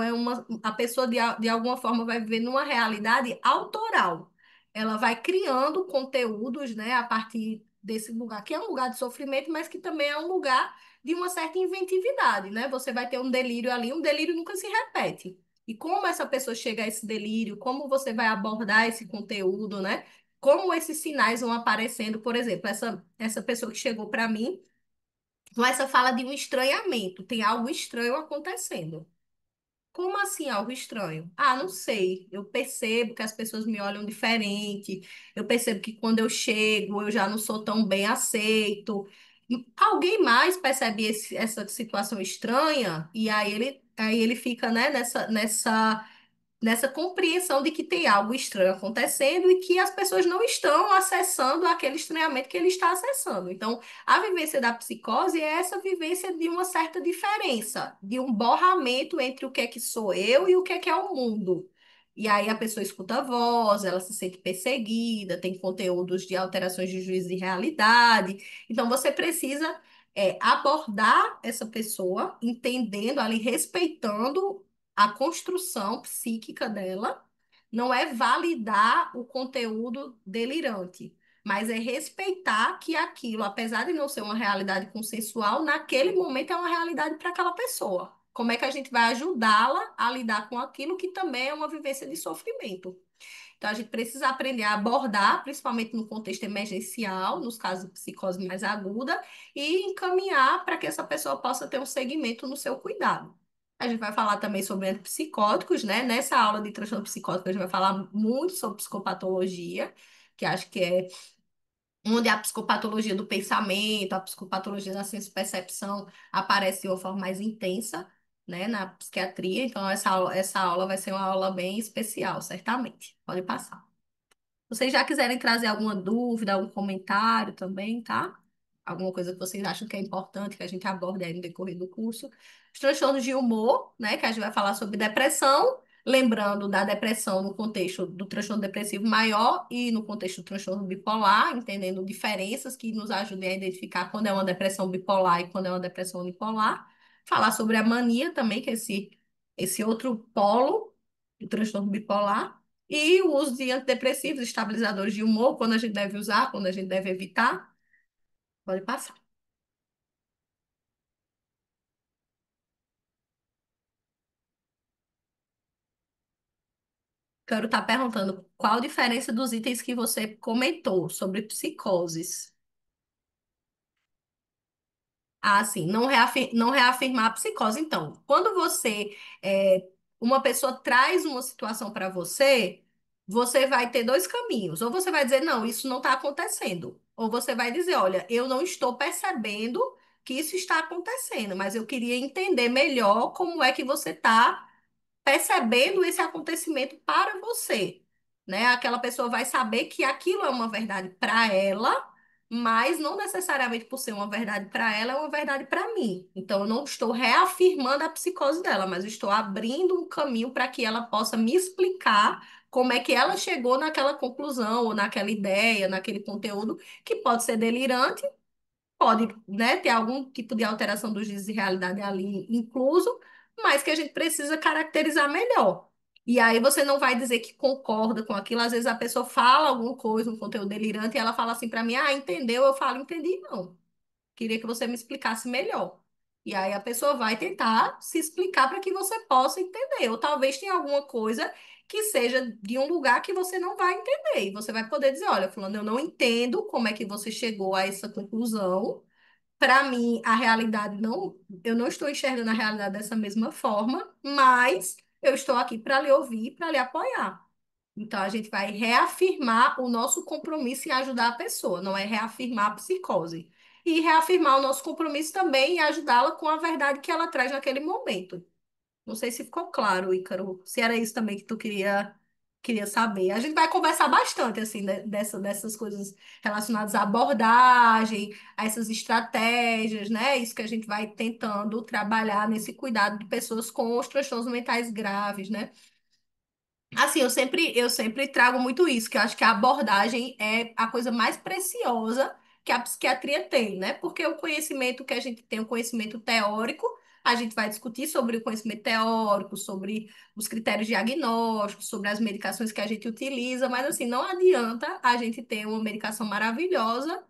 Speaker 2: a pessoa de alguma forma vai viver numa realidade autoral. Ela vai criando conteúdos, né, a partir desse lugar, que é um lugar de sofrimento, mas que também é um lugar de uma certa inventividade, né? Você vai ter um delírio ali, um delírio nunca se repete. E como essa pessoa chega a esse delírio, como você vai abordar esse conteúdo, né? Como esses sinais vão aparecendo, por exemplo, essa pessoa que chegou para mim com essa fala de um estranhamento, tem algo estranho acontecendo. Como assim algo estranho? Ah, não sei. Eu percebo que as pessoas me olham diferente. Eu percebo que quando eu chego, eu já não sou tão bem aceito. Alguém mais percebe essa situação estranha e aí ele fica, né, nessa compreensão de que tem algo estranho acontecendo e que as pessoas não estão acessando aquele estranhamento que ele está acessando. Então, a vivência da psicose é essa vivência de uma certa diferença, de um borramento entre o que é que sou eu e o que é o mundo. E aí a pessoa escuta a voz, ela se sente perseguida, tem conteúdos de alterações de juízo de realidade. Então, você precisa abordar essa pessoa, entendendo ali, respeitando a construção psíquica dela, não é validar o conteúdo delirante, mas é respeitar que aquilo, apesar de não ser uma realidade consensual, naquele momento é uma realidade para aquela pessoa. Como é que a gente vai ajudá-la a lidar com aquilo que também é uma vivência de sofrimento? Então, a gente precisa aprender a abordar, principalmente no contexto emergencial, nos casos de psicose mais aguda, e encaminhar para que essa pessoa possa ter um segmento no seu cuidado. A gente vai falar também sobre antipsicóticos, né? Nessa aula de transtorno psicótico, a gente vai falar muito sobre psicopatologia, que acho que é onde a psicopatologia do pensamento, a psicopatologia da senso-percepção aparece de uma forma mais intensa, né, na psiquiatria. Então, essa aula vai ser uma aula bem especial, certamente. Pode passar. vocês já quiserem trazer alguma dúvida, algum comentário também, tá? Alguma coisa que vocês acham que é importante que a gente aborde aí no decorrer do curso. Os transtornos de humor, né? Que a gente vai falar sobre depressão, lembrando da depressão no contexto do transtorno depressivo maior e no contexto do transtorno bipolar, entendendo diferenças que nos ajudem a identificar quando é uma depressão bipolar e quando é uma depressão unipolar. Falar sobre a mania também, que é esse outro polo do transtorno bipolar. E o uso de antidepressivos, estabilizadores de humor, quando a gente deve usar, quando a gente deve evitar. Pode passar. Quero estar perguntando qual a diferença dos itens que você comentou sobre psicoses. Ah, sim, não reafirmar a psicose. Então, quando uma pessoa traz uma situação para você, você vai ter dois caminhos. Ou você vai dizer, não, isso não está acontecendo. Ou você vai dizer, olha, eu não estou percebendo que isso está acontecendo, mas eu queria entender melhor como é que você está percebendo esse acontecimento para você, né? Aquela pessoa vai saber que aquilo é uma verdade para ela, mas não necessariamente por ser uma verdade para ela, é uma verdade para mim. Então, eu não estou reafirmando a psicose dela, mas eu estou abrindo um caminho para que ela possa me explicar como é que ela chegou naquela conclusão, ou naquela ideia, naquele conteúdo, que pode ser delirante, pode, né, ter algum tipo de alteração dos juízos de realidade ali incluso, mas que a gente precisa caracterizar melhor. E aí você não vai dizer que concorda com aquilo. Às vezes a pessoa fala alguma coisa, um conteúdo delirante, e ela fala assim para mim, ah, entendeu? Eu falo, entendi, não. Queria que você me explicasse melhor. E aí a pessoa vai tentar se explicar para que você possa entender. Ou talvez tenha alguma coisa que seja de um lugar que você não vai entender. E você vai poder dizer, olha, fulano, eu não entendo como é que você chegou a essa conclusão. Para mim, a realidade não, eu não estou enxergando a realidade dessa mesma forma, mas eu estou aqui para lhe ouvir, para lhe apoiar. Então, a gente vai reafirmar o nosso compromisso em ajudar a pessoa, não é reafirmar a psicose. E reafirmar o nosso compromisso também em ajudá-la com a verdade que ela traz naquele momento. Não sei se ficou claro, Ícaro, se era isso também que tu queria saber. A gente vai conversar bastante, assim, dessas coisas relacionadas à abordagem, a essas estratégias, né? Isso que a gente vai tentando trabalhar nesse cuidado de pessoas com os transtornos mentais graves, né? Assim, eu sempre trago muito isso, que eu acho que a abordagem é a coisa mais preciosa que a psiquiatria tem, né? Porque o conhecimento que a gente tem, o conhecimento teórico, a gente vai discutir sobre o conhecimento teórico, sobre os critérios diagnósticos, sobre as medicações que a gente utiliza, mas assim, não adianta a gente ter uma medicação maravilhosa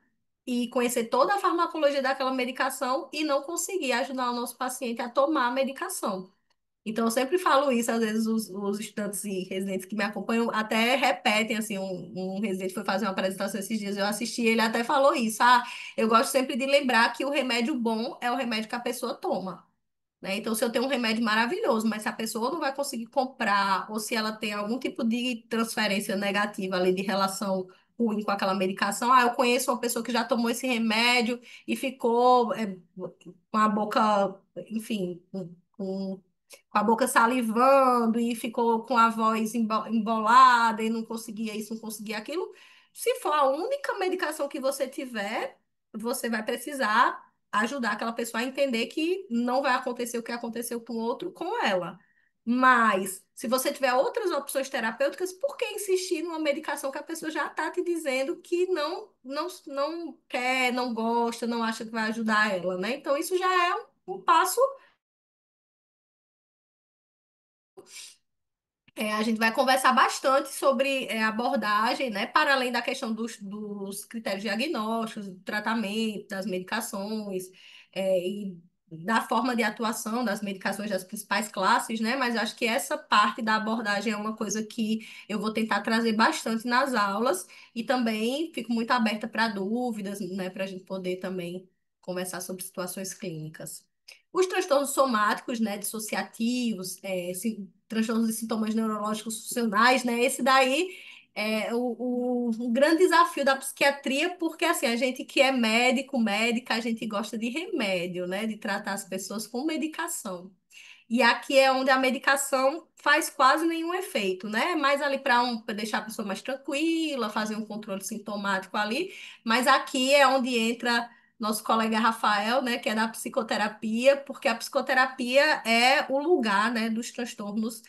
Speaker 2: e conhecer toda a farmacologia daquela medicação e não conseguir ajudar o nosso paciente a tomar a medicação. Então, eu sempre falo isso, às vezes os estudantes e residentes que me acompanham até repetem, assim, um residente foi fazer uma apresentação esses dias, eu assisti, ele até falou isso, ah, eu gosto sempre de lembrar que o remédio bom é o remédio que a pessoa toma, né? Então, se eu tenho um remédio maravilhoso, mas se a pessoa não vai conseguir comprar, ou se ela tem algum tipo de transferência negativa ali de relação ruim com aquela medicação, ah, eu conheço uma pessoa que já tomou esse remédio e ficou com a boca, enfim, com a boca salivando e ficou com a voz embolada e não conseguia isso, não conseguia aquilo. Se for a única medicação que você tiver, você vai precisar ajudar aquela pessoa a entender que não vai acontecer o que aconteceu com o outro com ela. Mas, se você tiver outras opções terapêuticas, por que insistir numa medicação que a pessoa já está te dizendo que não quer, não gosta, não acha que vai ajudar ela, né? Então, isso já é um passo. A gente vai conversar bastante sobre abordagem, né, para além da questão dos critérios diagnósticos, do tratamento, das medicações, e da forma de atuação das medicações das principais classes, né? Mas eu acho que essa parte da abordagem é uma coisa que eu vou tentar trazer bastante nas aulas e também fico muito aberta para dúvidas, né, para a gente poder também conversar sobre situações clínicas. Os transtornos somáticos, né, dissociativos, transtornos e sintomas neurológicos funcionais, né? Esse daí é o grande desafio da psiquiatria, porque assim, a gente que é médico, médica, a gente gosta de remédio, né? De tratar as pessoas com medicação. E aqui é onde a medicação faz quase nenhum efeito, né? Mais ali para deixar a pessoa mais tranquila, fazer um controle sintomático ali. Mas aqui é onde entra nosso colega Rafael, né, que é da psicoterapia, porque a psicoterapia é o lugar, né, dos transtornos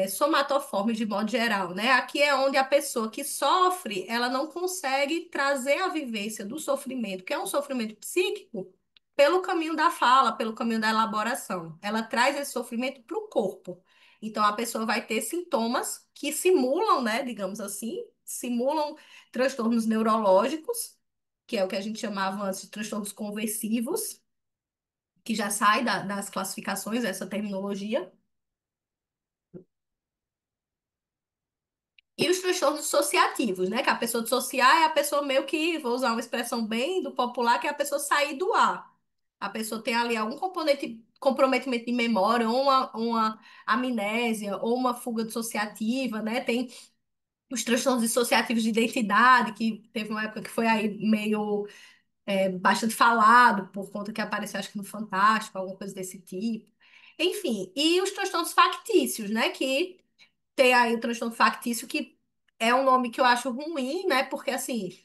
Speaker 2: somatoformes de modo geral, né? Aqui é onde a pessoa que sofre, ela não consegue trazer a vivência do sofrimento, que é um sofrimento psíquico, pelo caminho da fala, pelo caminho da elaboração. Ela traz esse sofrimento para o corpo. Então a pessoa vai ter sintomas que simulam, né, digamos assim, simulam transtornos neurológicos, que é o que a gente chamava antes de transtornos conversivos, que já sai das classificações, essa terminologia. E os transtornos dissociativos, né? Que a pessoa dissociar é a pessoa meio que, vou usar uma expressão bem do popular, que é a pessoa sair do ar. A pessoa tem ali algum comprometimento de memória, ou uma amnésia, ou uma fuga dissociativa, né? Tem os transtornos dissociativos de identidade, que teve uma época que foi aí meio bastante falado, por conta que apareceu, acho que no Fantástico, alguma coisa desse tipo. Enfim, e os transtornos factícios, né? Que tem aí o transtorno factício, que é um nome que eu acho ruim, né? Porque assim,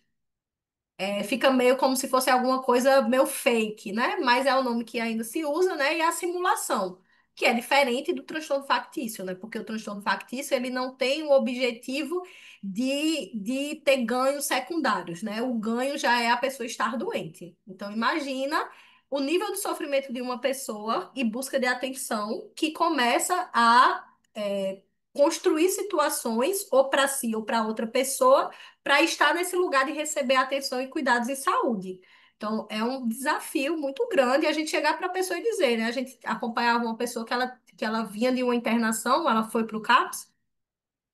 Speaker 2: fica meio como se fosse alguma coisa meio fake, né? Mas é o nome que ainda se usa, né? E a simulação, que é diferente do transtorno factício, né? Porque o transtorno factício, ele não tem o objetivo de ter ganhos secundários, né? O ganho já é a pessoa estar doente. Então, imagina o nível de sofrimento de uma pessoa e busca de atenção que começa a construir situações, ou para si ou para outra pessoa, para estar nesse lugar de receber atenção e cuidados em saúde. Então, é um desafio muito grande a gente chegar para a pessoa e dizer, né? A gente acompanhava uma pessoa que ela vinha de uma internação, ela foi para o CAPS,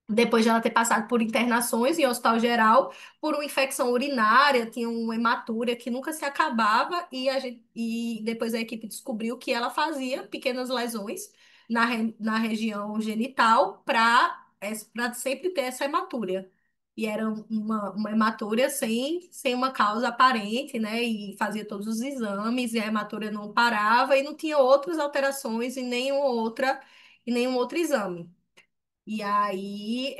Speaker 2: depois de ela ter passado por internações em hospital geral, por uma infecção urinária, tinha uma hematúria que nunca se acabava, e depois a equipe descobriu que ela fazia pequenas lesões na região genital para sempre ter essa hematúria. E era uma hematúria sem uma causa aparente, né? E fazia todos os exames, e a hematúria não parava, e não tinha outras alterações em nenhum outro exame. E aí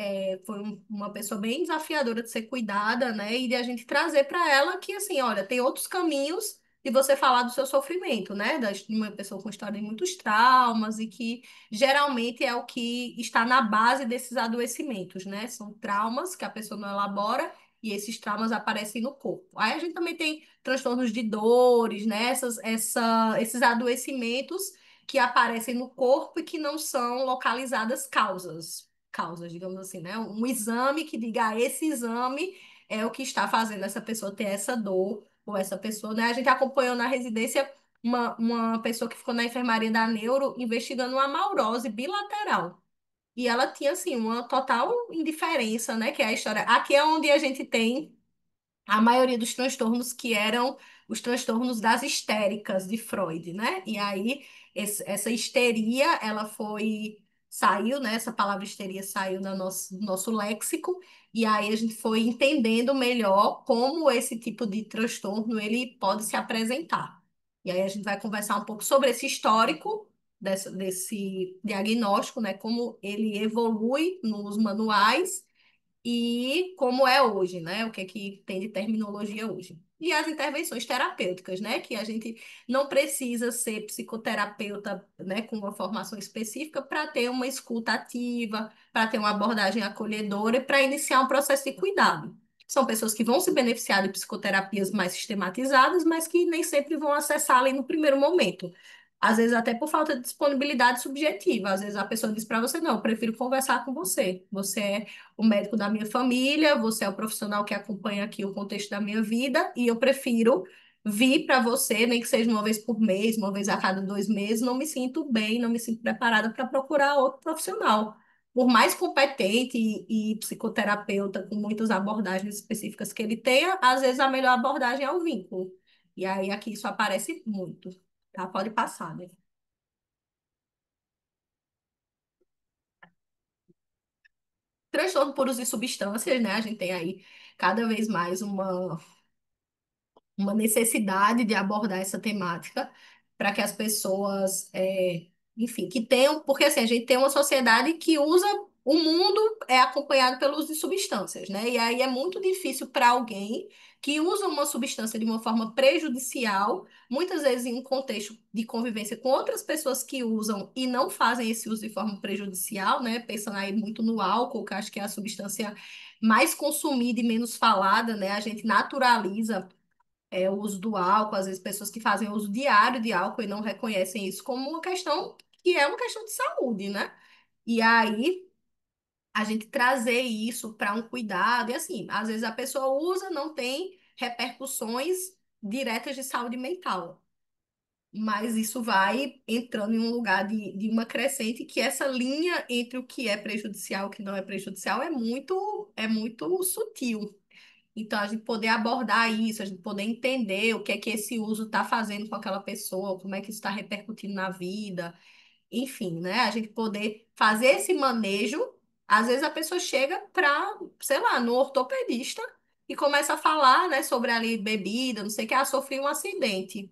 Speaker 2: foi uma pessoa bem desafiadora de ser cuidada, né? E de a gente trazer para ela que, assim, olha, tem outros caminhos de você falar do seu sofrimento, né? De uma pessoa com história de muitos traumas e que geralmente é o que está na base desses adoecimentos, né? São traumas que a pessoa não elabora e esses traumas aparecem no corpo. Aí a gente também tem transtornos de dores, né? Esses adoecimentos que aparecem no corpo e que não são localizadas causas, digamos assim, né? Um exame que diga, esse exame é o que está fazendo essa pessoa ter essa dor, ou essa pessoa, né? A gente acompanhou na residência uma pessoa que ficou na enfermaria da neuro investigando uma amaurose bilateral. E ela tinha, assim, uma total indiferença, né? Que é a história. Aqui é onde a gente tem a maioria dos transtornos que eram os transtornos das histéricas de Freud, né? E aí essa histeria, ela saiu, né? Essa palavra histeria saiu do nosso léxico, e aí a gente foi entendendo melhor como esse tipo de transtorno ele pode se apresentar. E aí a gente vai conversar um pouco sobre esse histórico desse diagnóstico, né? Como ele evolui nos manuais e como é hoje, né? O que é que tem de terminologia hoje. E as intervenções terapêuticas, né? Que a gente não precisa ser psicoterapeuta, né, com uma formação específica para ter uma escuta ativa, para ter uma abordagem acolhedora e para iniciar um processo de cuidado. São pessoas que vão se beneficiar de psicoterapias mais sistematizadas, mas que nem sempre vão acessar ali no primeiro momento. Às vezes até por falta de disponibilidade subjetiva. Às vezes a pessoa diz para você, não, eu prefiro conversar com você. Você é o médico da minha família, você é o profissional que acompanha aqui o contexto da minha vida, e eu prefiro vir para você, nem que seja uma vez por mês, uma vez a cada 2 meses, não me sinto bem, não me sinto preparada para procurar outro profissional. Por mais competente e psicoterapeuta, com muitas abordagens específicas que ele tenha, às vezes a melhor abordagem é o vínculo. E aí aqui isso aparece muito, tá? Pode passar, né? Transtorno por uso de substâncias, né? A gente tem aí cada vez mais uma necessidade de abordar essa temática para que as pessoas enfim, que tenham, porque assim, a gente tem uma sociedade que usa, o mundo é acompanhado pelo uso de substâncias, né? E aí é muito difícil para alguém que usa uma substância de uma forma prejudicial, muitas vezes em um contexto de convivência com outras pessoas que usam e não fazem esse uso de forma prejudicial, né? Pensando aí muito no álcool, que eu acho que é a substância mais consumida e menos falada, né? A gente naturaliza o uso do álcool, às vezes pessoas que fazem uso diário de álcool e não reconhecem isso como uma questão que é uma questão de saúde, né? E aí a gente trazer isso para um cuidado, e assim, às vezes a pessoa usa, não tem repercussões diretas de saúde mental. Mas isso vai entrando em um lugar de uma crescente que essa linha entre o que é prejudicial e o que não é prejudicial é muito sutil. Então, a gente poder abordar isso, a gente poder entender o que é que esse uso está fazendo com aquela pessoa, como é que isso está repercutindo na vida, enfim, né? A gente poder fazer esse manejo. Às vezes a pessoa chega para, sei lá, no ortopedista e começa a falar, né, sobre ali bebida, não sei o que, sofri um acidente.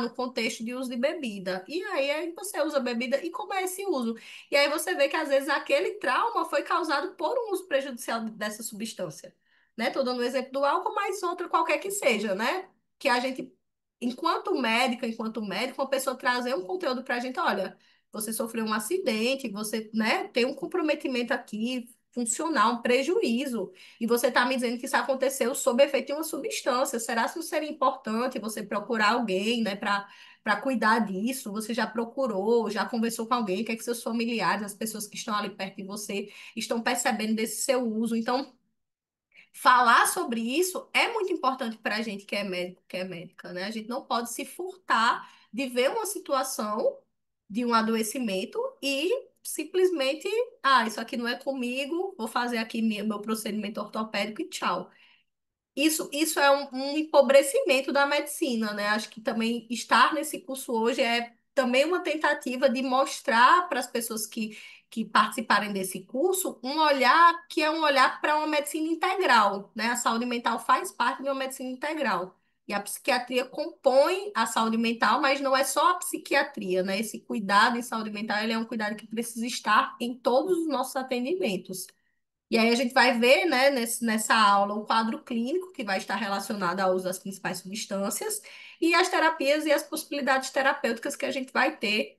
Speaker 2: No contexto de uso de bebida. E aí você usa bebida e como é esse uso? E aí você vê que às vezes aquele trauma foi causado por um uso prejudicial dessa substância, né? Tô dando o exemplo do álcool, mas outra qualquer que seja, né? Que a gente, enquanto médica, enquanto médico, uma pessoa trazer um conteúdo pra gente, olha, você sofreu um acidente, você, né, tem um comprometimento aqui funcional, um prejuízo, e você está me dizendo que isso aconteceu sob efeito de uma substância. Será que não seria importante você procurar alguém, né, para cuidar disso? Você já procurou, já conversou com alguém? O que é que seus familiares, as pessoas que estão ali perto de você, estão percebendo desse seu uso? Então, falar sobre isso é muito importante para a gente que é médico, que é médica, né? A gente não pode se furtar de ver uma situação de um adoecimento e simplesmente, isso aqui não é comigo, vou fazer aqui meu procedimento ortopédico e tchau. Isso é um empobrecimento da medicina, né? Acho que também estar nesse curso hoje é também uma tentativa de mostrar para as pessoas que participarem desse curso um olhar que é um olhar para uma medicina integral, né? A saúde mental faz parte de uma medicina integral. E a psiquiatria compõe a saúde mental, mas não é só a psiquiatria, né? Esse cuidado em saúde mental, ele é um cuidado que precisa estar em todos os nossos atendimentos. E aí a gente vai ver, né, nessa aula, o quadro clínico, que vai estar relacionado ao uso das principais substâncias, e as terapias e as possibilidades terapêuticas que a gente vai ter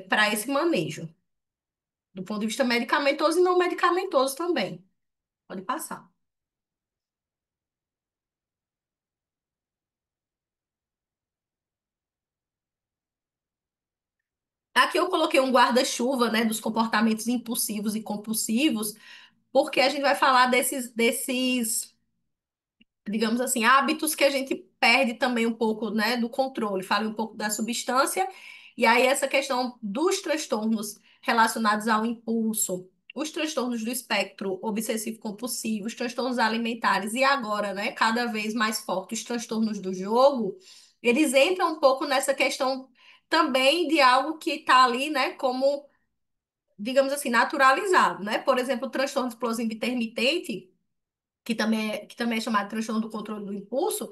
Speaker 2: para esse manejo, do ponto de vista medicamentoso e não medicamentoso também. Pode passar. Aqui eu coloquei um guarda-chuva, né, dos comportamentos impulsivos e compulsivos, porque a gente vai falar desses digamos assim, hábitos que a gente perde também um pouco, né, do controle. Falei um pouco da substância, e aí essa questão dos transtornos relacionados ao impulso, os transtornos do espectro obsessivo-compulsivo, os transtornos alimentares, e agora, né, cada vez mais forte, os transtornos do jogo, eles entram um pouco nessa questão também de algo que está ali, né, como, digamos assim, naturalizado, né? Por exemplo, o transtorno explosivo intermitente que também é chamado de transtorno do controle do impulso,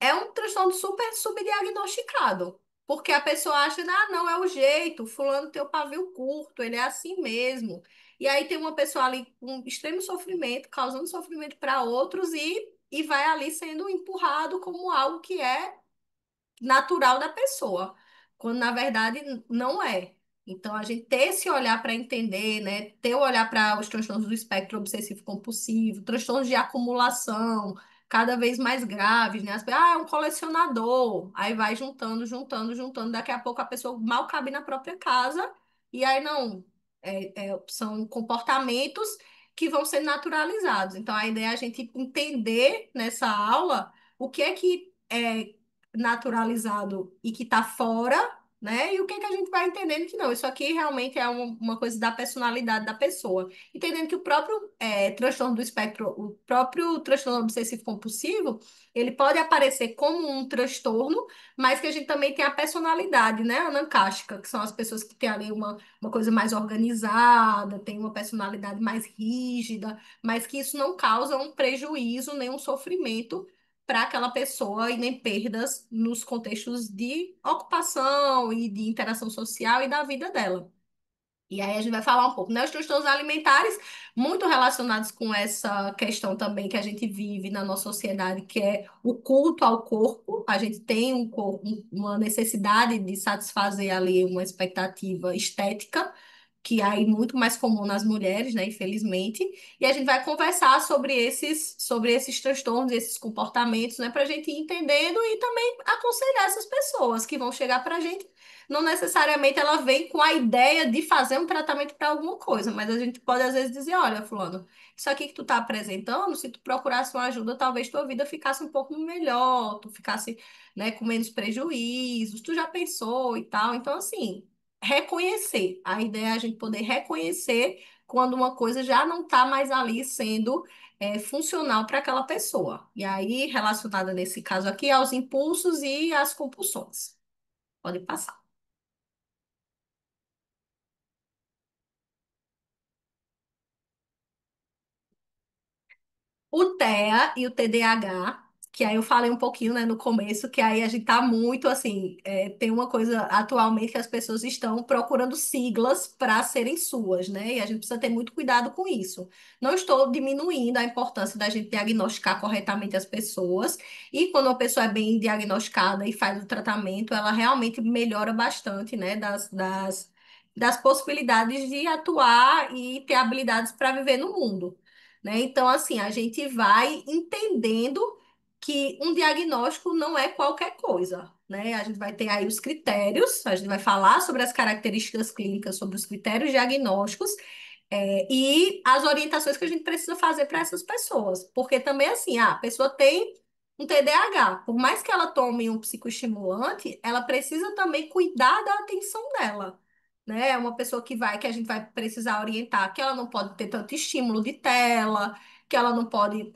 Speaker 2: é um transtorno super subdiagnosticado. Porque a pessoa acha, não, é o jeito, fulano tem o pavio curto, ele é assim mesmo. E aí tem uma pessoa ali com extremo sofrimento, causando sofrimento para outros e vai ali sendo empurrado como algo que é natural da pessoa, quando na verdade não é. Então, a gente ter esse olhar para entender, né? Ter o olhar para os transtornos do espectro obsessivo-compulsivo, transtornos de acumulação, cada vez mais graves, né? É um colecionador. Aí vai juntando, juntando, juntando. Daqui a pouco a pessoa mal cabe na própria casa. E aí não. São comportamentos que vão ser naturalizados. Então, a ideia é a gente entender nessa aula o que é que é naturalizado e que está fora, né? E o que é que a gente vai entendendo que não, isso aqui realmente é uma coisa da personalidade da pessoa. Entendendo que o próprio transtorno do espectro, o próprio transtorno obsessivo compulsivo, ele pode aparecer como um transtorno, mas que a gente também tem a personalidade, né? Anancástica, que são as pessoas que têm ali uma coisa mais organizada, tem uma personalidade mais rígida, mas que isso não causa um prejuízo nem um sofrimento para aquela pessoa e nem perdas nos contextos de ocupação e de interação social e da vida dela. E aí a gente vai falar um pouco, né? Os transtornos alimentares, muito relacionados com essa questão também que a gente vive na nossa sociedade, que é o culto ao corpo. A gente tem uma necessidade de satisfazer ali uma expectativa estética, que é aí muito mais comum nas mulheres, né? Infelizmente. E a gente vai conversar sobre esses transtornos, esses comportamentos, né? Para a gente ir entendendo e também aconselhar essas pessoas que vão chegar para a gente não necessariamente ela vem com a ideia de fazer um tratamento para alguma coisa, mas a gente pode às vezes dizer, olha, fulano, isso aqui que tu tá apresentando, se tu procurasse uma ajuda, talvez tua vida ficasse um pouco melhor, tu ficasse, né, com menos prejuízos, tu já pensou e tal. Então, assim, reconhecer. A ideia é a gente poder reconhecer quando uma coisa já não está mais ali sendo funcional para aquela pessoa. E aí, relacionada nesse caso aqui, aos impulsos e às compulsões. Pode passar. O TEA e o TDAH, que aí eu falei um pouquinho, né, no começo, que aí a gente tá muito assim, tem uma coisa atualmente que as pessoas estão procurando siglas para serem suas, né? E a gente precisa ter muito cuidado com isso. Não estou diminuindo a importância da gente diagnosticar corretamente as pessoas, e quando uma pessoa é bem diagnosticada e faz o tratamento, ela realmente melhora bastante, né, das possibilidades de atuar e ter habilidades para viver no mundo, né? Então, assim, a gente vai entendendo que um diagnóstico não é qualquer coisa, né? A gente vai ter aí os critérios, a gente vai falar sobre as características clínicas, sobre os critérios diagnósticos, e as orientações que a gente precisa fazer para essas pessoas. Porque também, assim, a pessoa tem um TDAH, por mais que ela tome um psicoestimulante, ela precisa também cuidar da atenção dela. Né? É uma pessoa que a gente vai precisar orientar, que ela não pode ter tanto estímulo de tela, que ela não pode,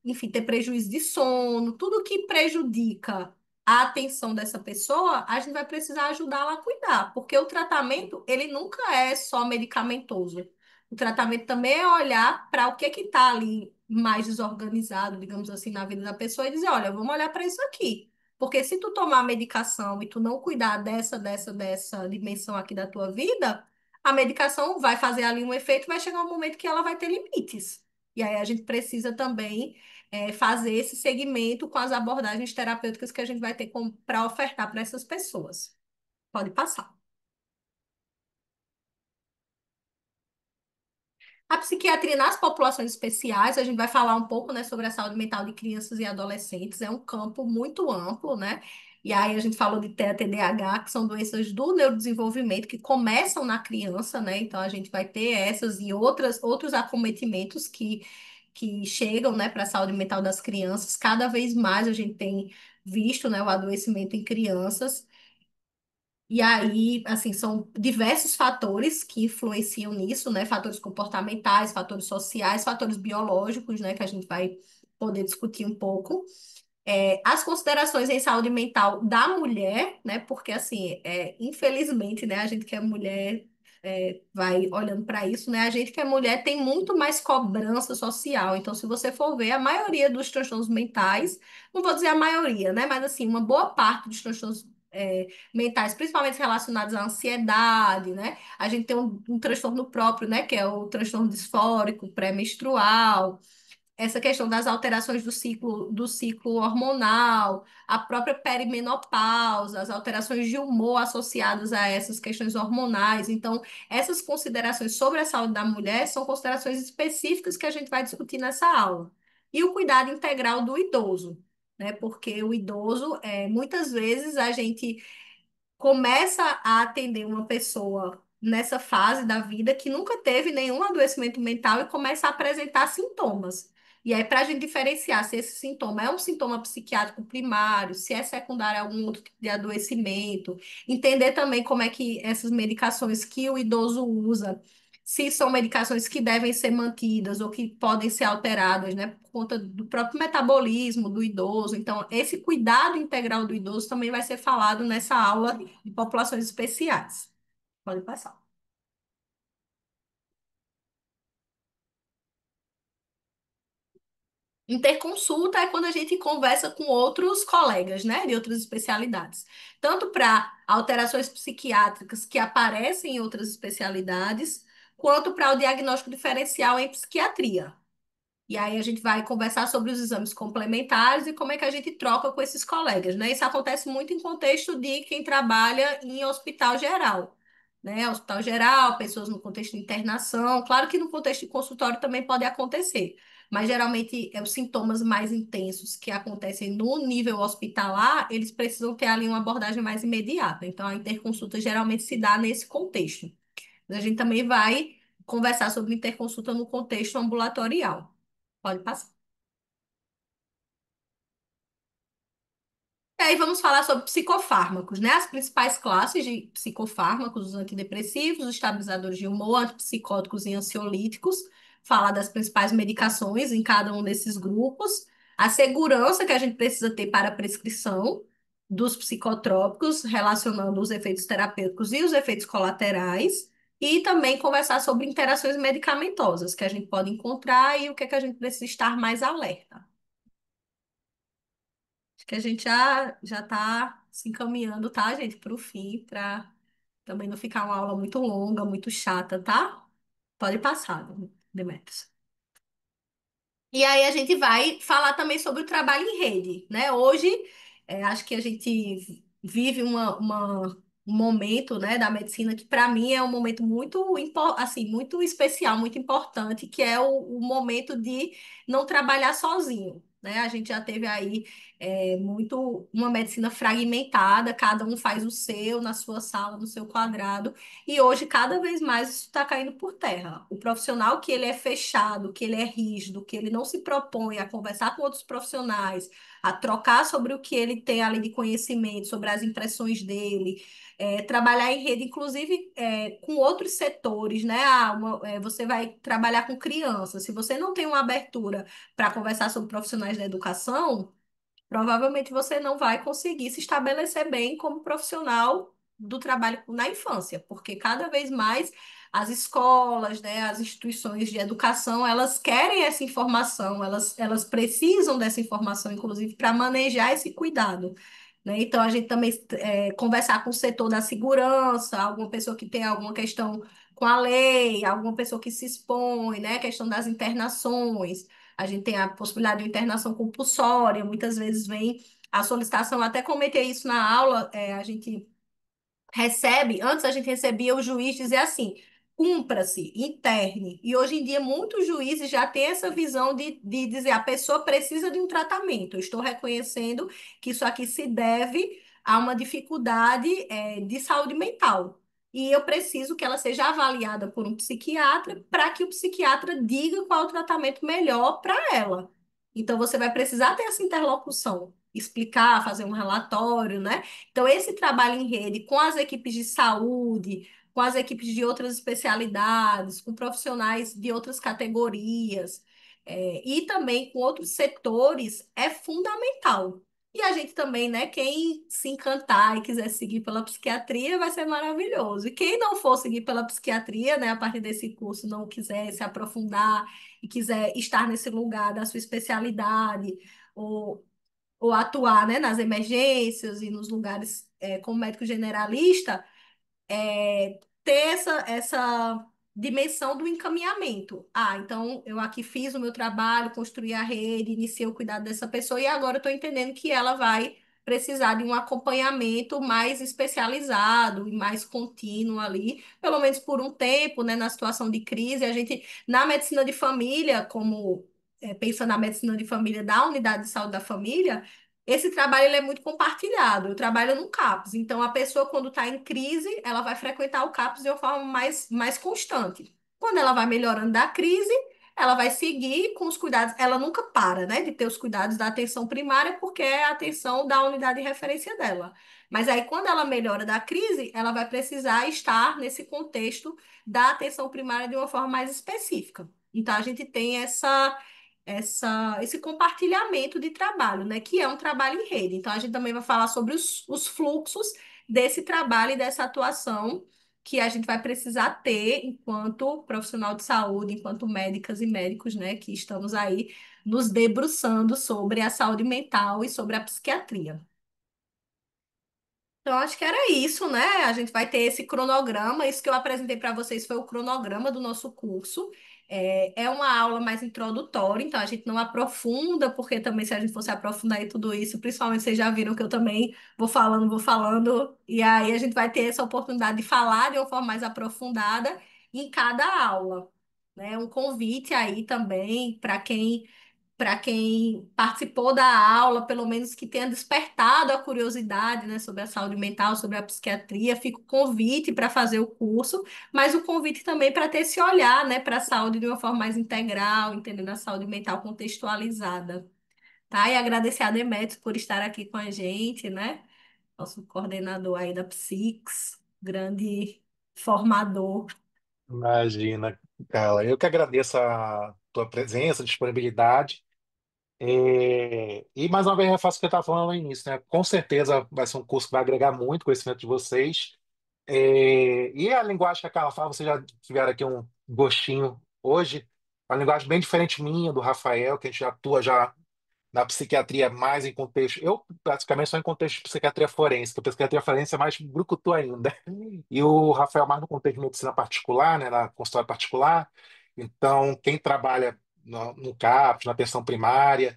Speaker 2: enfim, ter prejuízo de sono, tudo que prejudica a atenção dessa pessoa, a gente vai precisar ajudá-la a cuidar, porque o tratamento, ele nunca é só medicamentoso. O tratamento também é olhar para o que está ali mais desorganizado, digamos assim, na vida da pessoa e dizer, olha, vamos olhar para isso aqui. Porque se tu tomar a medicação e tu não cuidar dessa dimensão aqui da tua vida, a medicação vai fazer ali um efeito, vai chegar um momento que ela vai ter limites. E aí a gente precisa também fazer esse segmento com as abordagens terapêuticas que a gente vai ter para ofertar para essas pessoas. Pode passar. A psiquiatria nas populações especiais, a gente vai falar um pouco, né, sobre a saúde mental de crianças e adolescentes. É um campo muito amplo, né? E aí a gente falou de TEA, TDAH, que são doenças do neurodesenvolvimento que começam na criança, né? Então a gente vai ter essas e outros acometimentos que chegam, né, para a saúde mental das crianças. Cada vez mais a gente tem visto, né, o adoecimento em crianças. E aí, assim, são diversos fatores que influenciam nisso, né? Fatores comportamentais, fatores sociais, fatores biológicos, né? Que a gente vai poder discutir um pouco. As considerações em saúde mental da mulher, né? Porque, assim, infelizmente, né? A gente que é mulher vai olhando para isso, né? A gente que é mulher tem muito mais cobrança social. Então, se você for ver, a maioria dos transtornos mentais, não vou dizer a maioria, né? Mas, assim, uma boa parte dos transtornos mentais, principalmente relacionados à ansiedade, né? A gente tem um transtorno próprio, né? Que é o transtorno disfórico pré-menstrual, essa questão das alterações do ciclo hormonal, a própria perimenopausa, as alterações de humor associadas a essas questões hormonais. Então, essas considerações sobre a saúde da mulher são considerações específicas que a gente vai discutir nessa aula. E o cuidado integral do idoso, né? Porque o idoso, muitas vezes, a gente começa a atender uma pessoa nessa fase da vida que nunca teve nenhum adoecimento mental e começa a apresentar sintomas. E aí, para a gente diferenciar se esse sintoma é um sintoma psiquiátrico primário, se é secundário a algum outro tipo de adoecimento, entender também como é que essas medicações que o idoso usa, se são medicações que devem ser mantidas ou que podem ser alteradas, né, por conta do próprio metabolismo do idoso. Então, esse cuidado integral do idoso também vai ser falado nessa aula de populações especiais. Pode passar. Interconsulta é quando a gente conversa com outros colegas, né, de outras especialidades, tanto para alterações psiquiátricas que aparecem em outras especialidades, quanto para o diagnóstico diferencial em psiquiatria. E aí a gente vai conversar sobre os exames complementares e como é que a gente troca com esses colegas, né? Isso acontece muito em contexto de quem trabalha em hospital geral, né? Hospital geral, pessoas no contexto de internação. Claro que no contexto de consultório também pode acontecer, mas geralmente os sintomas mais intensos que acontecem no nível hospitalar, eles precisam ter ali uma abordagem mais imediata. Então a interconsulta geralmente se dá nesse contexto. A gente também vai conversar sobre interconsulta no contexto ambulatorial. Pode passar. E aí vamos falar sobre psicofármacos, né? As principais classes de psicofármacos, os antidepressivos, os estabilizadores de humor, antipsicóticos e ansiolíticos. Falar das principais medicações em cada um desses grupos. A segurança que a gente precisa ter para a prescrição dos psicotrópicos, relacionando os efeitos terapêuticos e os efeitos colaterais. E também conversar sobre interações medicamentosas que a gente pode encontrar e o que é que a gente precisa estar mais alerta. Acho que a gente já está se encaminhando, tá, gente, para o fim, para também não ficar uma aula muito longa, muito chata, tá? Pode passar, Demetrios. E aí a gente vai falar também sobre o trabalho em rede, né? Hoje, acho que a gente vive um momento, né, da medicina que para mim é um momento muito, assim, muito especial, muito importante, que é o momento de não trabalhar sozinho, né? A gente já teve aí muito uma medicina fragmentada, cada um faz o seu na sua sala, no seu quadrado. E hoje, cada vez mais, isso está caindo por terra. O profissional que ele é fechado, que ele é rígido, que ele não se propõe a conversar com outros profissionais, a trocar sobre o que ele tem ali de conhecimento, sobre as impressões dele, trabalhar em rede, inclusive com outros setores, né? Você vai trabalhar com crianças. Se você não tem uma abertura para conversar sobre profissionais da educação, provavelmente você não vai conseguir se estabelecer bem como profissional do trabalho na infância, porque cada vez mais as escolas, né, as instituições de educação, elas querem essa informação, elas precisam dessa informação, inclusive, para manejar esse cuidado. Né? Então, a gente também conversar com o setor da segurança, alguma pessoa que tem alguma questão com a lei, alguma pessoa que se expõe, né? A questão das internações. A gente tem a possibilidade de internação compulsória, muitas vezes vem a solicitação, eu até comentei isso na aula, a gente recebe, antes a gente recebia o juiz dizer assim, cumpra-se, interne. E hoje em dia muitos juízes já têm essa visão de dizer a pessoa precisa de um tratamento. Eu estou reconhecendo que isso aqui se deve a uma dificuldade, de saúde mental. E eu preciso que ela seja avaliada por um psiquiatra para que o psiquiatra diga qual é o tratamento melhor para ela. Então você vai precisar ter essa interlocução, explicar, fazer um relatório, né? Então, esse trabalho em rede com as equipes de saúde, com as equipes de outras especialidades, com profissionais de outras categorias, e também com outros setores, é fundamental. E a gente também, né? Quem se encantar e quiser seguir pela psiquiatria, vai ser maravilhoso. E quem não for seguir pela psiquiatria, né, a partir desse curso, não quiser se aprofundar e quiser estar nesse lugar da sua especialidade, ou atuar, né, nas emergências e nos lugares como médico generalista, ter essa dimensão do encaminhamento. Ah, então eu aqui fiz o meu trabalho, construí a rede, iniciei o cuidado dessa pessoa e agora eu estou entendendo que ela vai precisar de um acompanhamento mais especializado e mais contínuo ali, pelo menos por um tempo, né, na situação de crise. A gente, na medicina de família, como pensa na medicina de família da unidade de saúde da família, esse trabalho ele é muito compartilhado. Eu trabalho no CAPS, então a pessoa, quando está em crise, ela vai frequentar o CAPS de uma forma mais constante. Quando ela vai melhorando da crise, ela vai seguir com os cuidados. Ela nunca para, né, de ter os cuidados da atenção primária, porque é a atenção da unidade de referência dela. Mas aí, quando ela melhora da crise, ela vai precisar estar nesse contexto da atenção primária de uma forma mais específica. Então, a gente tem esse compartilhamento de trabalho, né? Que é um trabalho em rede. Então, a gente também vai falar sobre os fluxos desse trabalho e dessa atuação que a gente vai precisar ter enquanto profissional de saúde, enquanto médicas e médicos, né? Que estamos aí nos debruçando sobre a saúde mental e sobre a psiquiatria. Então, acho que era isso, né? A gente vai ter esse cronograma. Isso que eu apresentei para vocês foi o cronograma do nosso curso. É uma aula mais introdutória, então a gente não aprofunda, porque também se a gente fosse aprofundar em tudo isso, principalmente vocês já viram que eu também vou falando, e aí a gente vai ter essa oportunidade de falar de uma forma mais aprofundada em cada aula, né? Um convite aí também para quem participou da aula, pelo menos que tenha despertado a curiosidade, né, sobre a saúde mental, sobre a psiquiatria, fica o convite para fazer o curso, mas o convite também para ter esse olhar, né, para a saúde de uma forma mais integral, entendendo a saúde mental contextualizada, tá? E agradecer a Demetrios por estar aqui com a gente, né? Nosso coordenador aí da Psics, grande formador.
Speaker 1: Imagina, Carla. Eu que agradeço a tua presença, disponibilidade. E mais uma vez reforço o que eu estava falando no início, né? Com certeza vai ser um curso que vai agregar muito conhecimento de vocês. E a linguagem que a Carla fala, vocês já tiveram aqui um gostinho hoje, uma linguagem bem diferente minha, do Rafael, que a gente já atua já na psiquiatria mais em contexto. Eu praticamente só em contexto de psiquiatria forense, porque a psiquiatria forense é mais brucutu ainda. E o Rafael mais no contexto de medicina particular, né, na consultório particular. Então, quem trabalha no CAPS, na atenção primária,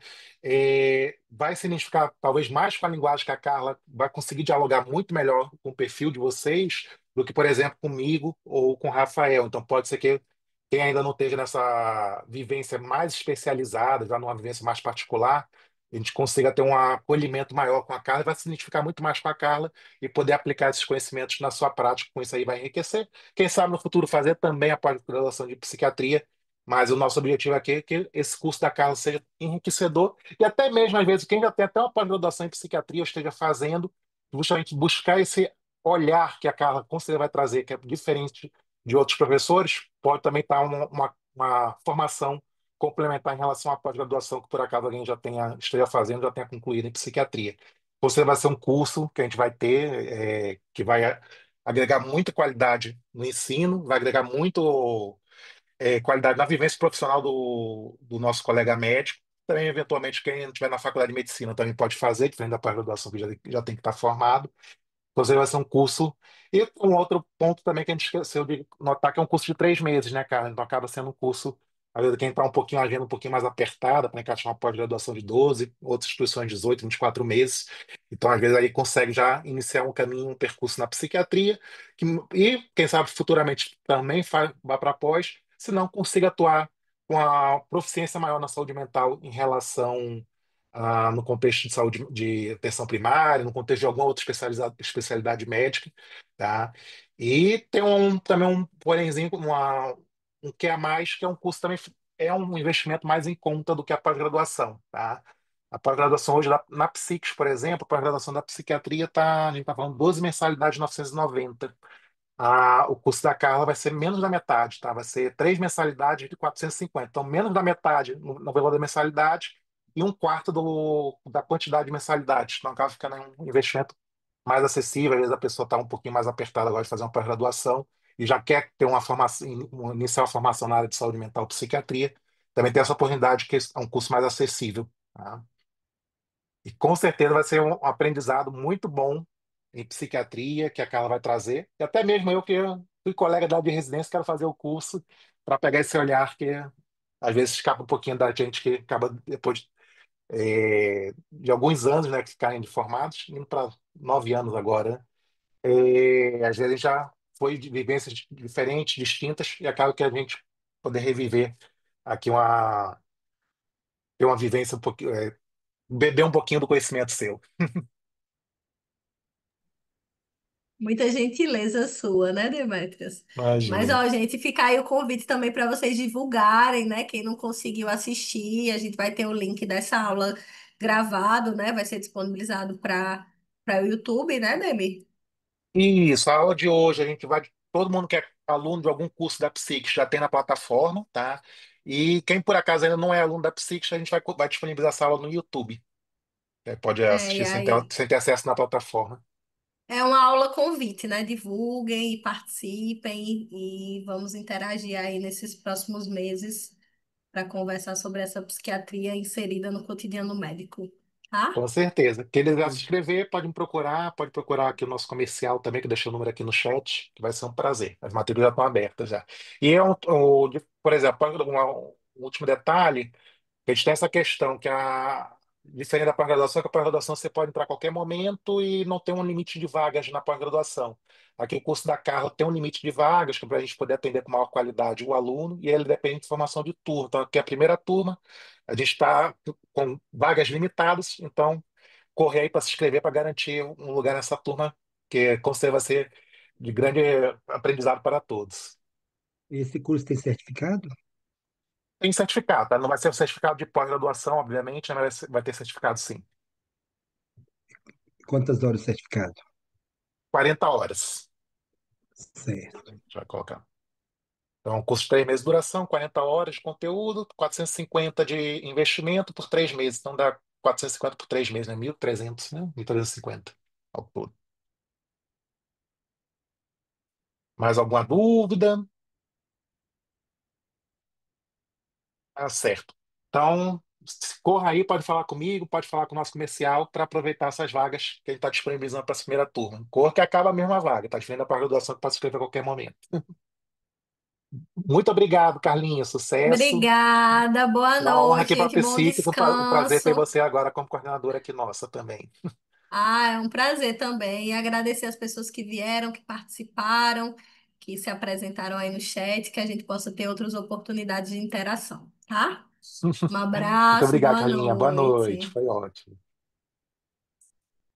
Speaker 1: vai se identificar talvez mais com a linguagem que a Carla vai conseguir dialogar muito melhor com o perfil de vocês do que, por exemplo, comigo ou com o Rafael. Então, pode ser que quem ainda não esteja nessa vivência mais especializada, já numa vivência mais particular, a gente consiga ter um acolhimento maior com a Carla, vai se identificar muito mais com a Carla e poder aplicar esses conhecimentos na sua prática, com isso aí vai enriquecer. Quem sabe no futuro fazer também a pós-graduação de psiquiatria, mas o nosso objetivo aqui é que esse curso da Carla seja enriquecedor e até mesmo, às vezes, quem já tem até uma pós-graduação em psiquiatria ou esteja fazendo, justamente buscar esse olhar que a Carla com certeza vai trazer, que é diferente de outros professores, pode também estar uma formação complementar em relação à pós-graduação que por acaso alguém já esteja fazendo, já tenha concluído em psiquiatria. Você vai ser um curso que a gente vai ter, que vai agregar muita qualidade no ensino, vai agregar muito qualidade na vivência profissional do nosso colega médico. Também, eventualmente, quem estiver na faculdade de medicina também pode fazer, diferente da pós-graduação que já tem que estar formado. Inclusive, vai ser um curso. E um outro ponto também que a gente esqueceu de notar que é um curso de 3 meses, né, cara? Então acaba sendo um curso, às vezes, quem está um pouquinho, a agenda um pouquinho mais apertada, para encaixar uma pós-graduação de 12, outras instituições de 18, 24 meses. Então, às vezes, aí consegue já iniciar um caminho, um percurso na psiquiatria, e, quem sabe, futuramente também vá para pós, se não consiga atuar com a proficiência maior na saúde mental em relação no contexto de saúde de atenção primária, no contexto de alguma outra especialidade médica, tá? E tem também um porémzinho, um que a mais, que é um curso também, é um investimento mais em conta do que a pós-graduação, tá? A pós-graduação hoje, na Psiques, por exemplo, a pós-graduação da psiquiatria, a gente está falando 12 mensalidades de 990. O custo da Carla vai ser menos da metade, tá? Vai ser 3 mensalidades de 450. Então, menos da metade no valor da mensalidade e um quarto da quantidade de mensalidades. Então, acaba ficando um investimento mais acessível. Às vezes a pessoa está um pouquinho mais apertada agora de fazer uma pós-graduação e já quer ter uma formação, iniciar uma formação na área de saúde mental e psiquiatria. Também tem essa oportunidade que é um curso mais acessível, tá? E com certeza vai ser um aprendizado muito bom em psiquiatria que a Carla vai trazer. E até mesmo eu, que fui colega da de residência, quero fazer o curso para pegar esse olhar que às vezes escapa um pouquinho da gente que acaba depois de alguns anos, né, que ficarem de formados, indo para 9 anos agora, né? Às vezes já foi de vivências diferentes, distintas, e acaba que a gente poder reviver aqui ter uma vivência um pouquinho, beber um pouquinho do conhecimento seu.
Speaker 2: Muita gentileza sua, né, Demetrios? Mas,
Speaker 1: Imagina.
Speaker 2: ó, gente, fica aí o convite também para vocês divulgarem, né? Quem não conseguiu assistir, a gente vai ter o link dessa aula gravado, né? Vai ser disponibilizado para o YouTube, né, Demi?
Speaker 1: Isso, a aula de hoje a gente vai. Todo mundo que é aluno de algum curso da Psique já tem na plataforma, tá? E quem por acaso ainda não é aluno da Psique, a gente vai disponibilizar essa aula no YouTube. Pode
Speaker 2: E
Speaker 1: assistir
Speaker 2: aí?
Speaker 1: sem ter acesso na plataforma.
Speaker 2: É uma aula convite, né? Divulguem e participem e vamos interagir aí nesses próximos meses para conversar sobre essa psiquiatria inserida no cotidiano médico, tá?
Speaker 1: Com certeza. Quem desejar se inscrever, pode procurar aqui o nosso comercial também, que eu deixei o número aqui no chat, que vai ser um prazer. As matrículas já estão abertas já. E por exemplo, um último detalhe. A gente tem essa questão que diferente da pós-graduação, que a pós-graduação você pode entrar a qualquer momento e não tem um limite de vagas na pós-graduação. Aqui o curso da Carla tem um limite de vagas para a gente poder atender com maior qualidade o aluno e ele depende de formação de turma. Então, aqui é a primeira turma, a gente está com vagas limitadas, então corre aí para se inscrever para garantir um lugar nessa turma, que com certeza vai ser de grande aprendizado para todos.
Speaker 3: Esse curso tem certificado?
Speaker 1: Tem certificado, tá? Não vai ser o certificado de pós-graduação, obviamente, mas vai ter certificado sim.
Speaker 3: Quantas horas o certificado?
Speaker 1: 40 horas. A
Speaker 3: Certo.
Speaker 1: gente vai colocar. Então, curso de 3 meses de duração, 40 horas de conteúdo, 450 de investimento por 3 meses. Então dá 450 por 3 meses, né? 1.300, né? 1.350 ao todo. Mais alguma dúvida? Tá certo. Então, corra aí, pode falar comigo, pode falar com o nosso comercial para aproveitar essas vagas que a gente está disponibilizando para a primeira turma. Corra que acaba a mesma vaga, está diferente da pós-graduação que pode se inscrever a qualquer momento. Muito obrigado, Carlinhos. Sucesso.
Speaker 2: Obrigada, boa
Speaker 1: Uma honra aqui
Speaker 2: noite,
Speaker 1: para a
Speaker 2: gente, bom
Speaker 1: Psique, um prazer ter
Speaker 2: descanso.
Speaker 1: você agora como coordenadora aqui nossa também.
Speaker 2: Ah, é um prazer também. E agradecer as pessoas que vieram, que participaram, que se apresentaram aí no chat, que a gente possa ter outras oportunidades de interação, tá? Um
Speaker 1: Muito
Speaker 2: abraço,
Speaker 1: obrigado,
Speaker 2: boa
Speaker 1: Carlinha. Boa noite.
Speaker 2: noite.
Speaker 1: Foi ótimo.